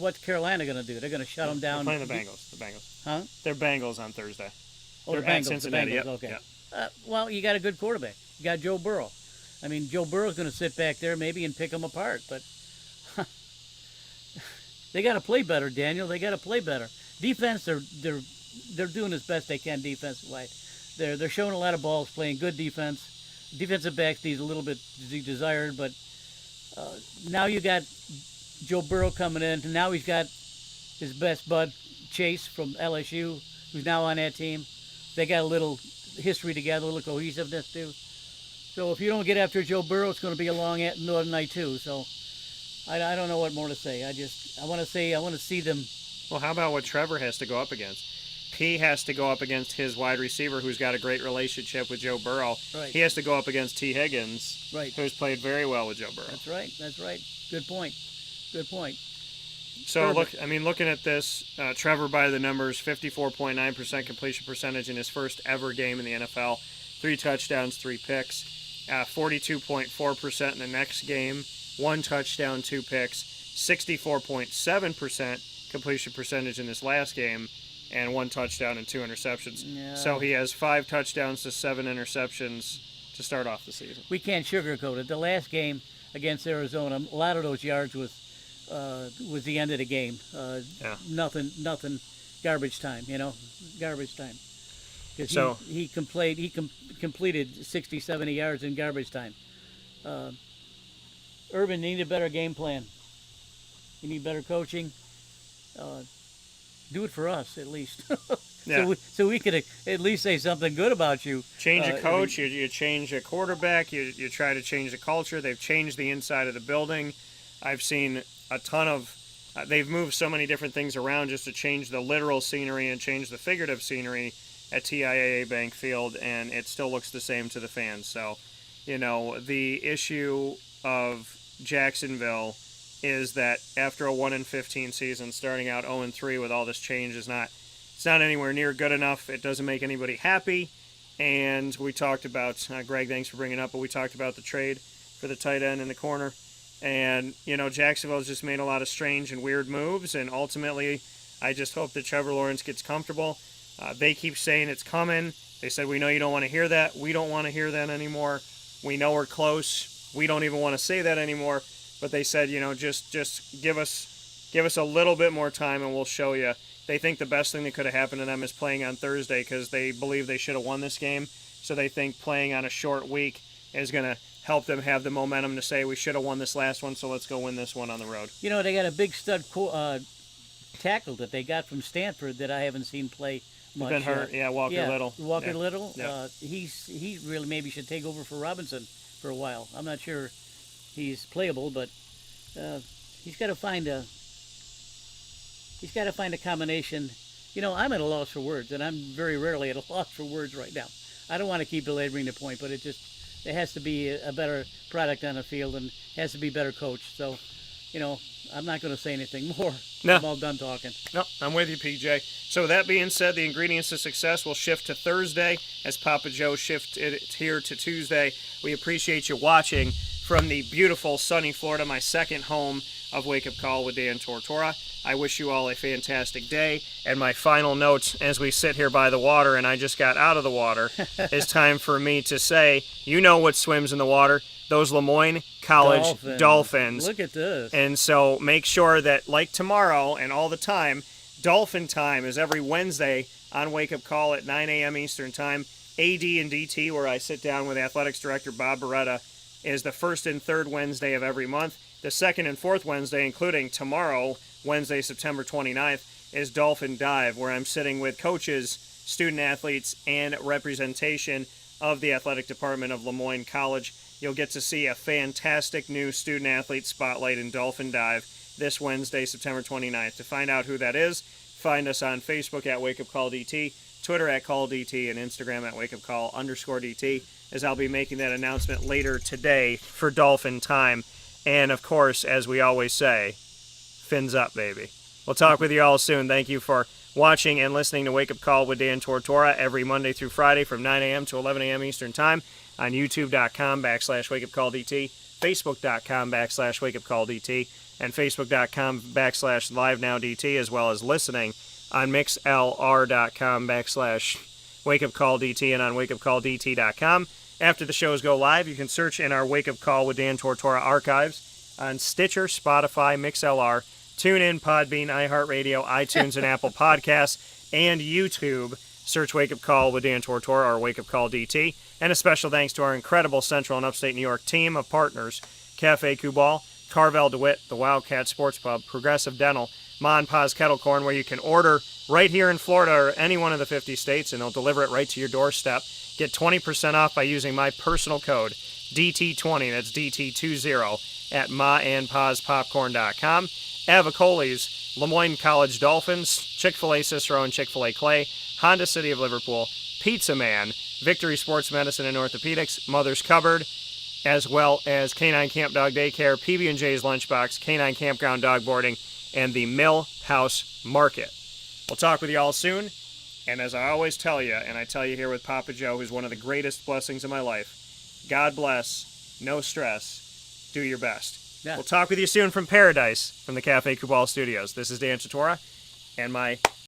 what's Carolina going to do? They're going to shut them down. They're playing the Bengals. Huh? They're Bengals on Thursday. Oh, they're the Bengals. at Cincinnati. The Bengals, okay. Well, you got a good quarterback. You got Joe Burrow. I mean, Joe Burrow's going to sit back there maybe and pick them apart, but they got to play better, Daniel. They got to play better. Defense, they're doing as best they can defense-wise. They're showing a lot of balls, playing good defense. Defensive backs needs a little bit desired, but now you got Joe Burrow coming in, and now he's got his best bud, Chase from LSU, who's now on that team. They got a little history together, a little cohesiveness too. So if you don't get after Joe Burrow, it's going to be a long night too. So I don't know what more to say. I want to see them. Well, how about what Trevor has to go up against? He has to go up against his wide receiver, who's got a great relationship with Joe Burrow. Right. He has to go up against T. Higgins, Right. who's played very well with Joe Burrow. That's right. Good point. So looking at this, Trevor by the numbers, 54.9% completion percentage in his first ever game in the NFL, 3 touchdowns, 3 picks, 42.4% in the next game, 1 touchdown, 2 picks, 64.7% completion percentage in this last game, and 1 touchdown and 2 interceptions. Yeah. So he has 5 touchdowns to 7 interceptions to start off the season. We can't sugarcoat it. The last game against Arizona, a lot of those yards was the end of the game. Nothing, garbage time. Garbage time. So he completed 60, 70 yards in garbage time. Urban need a better game plan. You need better coaching. Do it for us at least. Yeah. So we could at least say something good about you. Change a coach, you change a quarterback, you try to change the culture. They've changed the inside of the building. I've seen a ton of they've moved so many different things around just to change the literal scenery and change the figurative scenery at TIAA Bank Field, and it still looks the same to the fans. So, the issue of Jacksonville is that after a 1-15 season, starting out 0-3 with all this change it's not anywhere near good enough. It doesn't make anybody happy. And we talked about, Greg, thanks for bringing it up, but we talked about the trade for the tight end in the corner. And, Jacksonville's just made a lot of strange and weird moves, and ultimately I just hope that Trevor Lawrence gets comfortable. They keep saying it's coming. They said, we know you don't want to hear that. We don't want to hear that anymore. We know we're close. We don't even want to say that anymore. But they said, just give us a little bit more time and we'll show you. They think the best thing that could have happened to them is playing on Thursday because they believe they should have won this game. So they think playing on a short week is going to help them have the momentum to say we should have won this last one, so let's go win this one on the road. They got a big stud tackle that they got from Stanford that I haven't seen play much. Been hurt, Walker Little. Walker Little. Yeah. He really maybe should take over for Robinson for a while. I'm not sure he's playable, but he's got to find a combination. I'm at a loss for words, and I'm very rarely at a loss for words right now. I don't want to keep belaboring the point, but there has to be a better product on the field and has to be better coached. So, I'm not going to say anything more. No. I'm all done talking. No, I'm with you, PJ. So that being said, the ingredients to success will shift to Thursday as Papa Joe shifted it here to Tuesday. We appreciate you watching from the beautiful sunny Florida, my second home of Wake Up Call with Dan Tortora. I wish you all a fantastic day. And my final note as we sit here by the water, and I just got out of the water, is time for me to say, you know what swims in the water? Those Lemoyne College Dolphins. Look at this. And so make sure that, like tomorrow and all the time, Dolphin Time is every Wednesday on Wake Up Call at 9 a.m. Eastern Time. AD and DT, where I sit down with Athletics Director Bob Beretta, is the first and third Wednesday of every month. The second and fourth Wednesday, including tomorrow, Wednesday, September 29th, is Dolphin Dive, where I'm sitting with coaches, student athletes, and representation of the athletic department of Lemoyne College. You'll get to see a fantastic new student athlete spotlight in Dolphin Dive this Wednesday, September 29th. To find out who that is, find us on Facebook at Wake Up Call DT, Twitter at Call DT, and Instagram at Wake Up Call _DT, as I'll be making that announcement later today for Dolphin Time. And, of course, as we always say, fins up, baby. We'll talk with you all soon. Thank you for watching and listening to Wake Up Call with Dan Tortora every Monday through Friday from 9 a.m. to 11 a.m. Eastern Time on youtube.com/wakeupcalldt, facebook.com/wakeupcalldt, and facebook.com/livenowdt, as well as listening on mixlr.com/ Wake Up Call DT and on wakeupcalldt.com. After the shows go live, you can search in our Wake Up Call with Dan Tortora archives on Stitcher, Spotify, MixLR, TuneIn, Podbean, iHeartRadio, iTunes, and Apple Podcasts, and YouTube. Search Wake Up Call with Dan Tortora or Wake Up Call DT. And a special thanks to our incredible Central and Upstate New York team of partners, Cafe Kubal, Carvel DeWitt, the Wildcat Sports Pub, Progressive Dental, Ma and Pa's Kettle Corn, where you can order right here in Florida or any one of the 50 states, and they'll deliver it right to your doorstep. Get 20% off by using my personal code, DT20, that's DT20, at maandpazpopcorn.com. Avicoli's, Lemoyne College Dolphins, Chick-fil-A Cicero and Chick-fil-A Clay, Honda City of Liverpool, Pizza Man, Victory Sports Medicine and Orthopedics, Mother's Cupboard, as well as Canine Camp Dog Daycare, PB&J's Lunchbox, Canine Campground Dog Boarding, and the Mill House Market. We'll talk with you all soon, and as I always tell you, and I tell you here with Papa Joe, who's one of the greatest blessings of my life, God bless, no stress, do your best. Yeah. We'll talk with you soon from Paradise, from the Cafe Kubal Studios. This is Dan Tortora, and my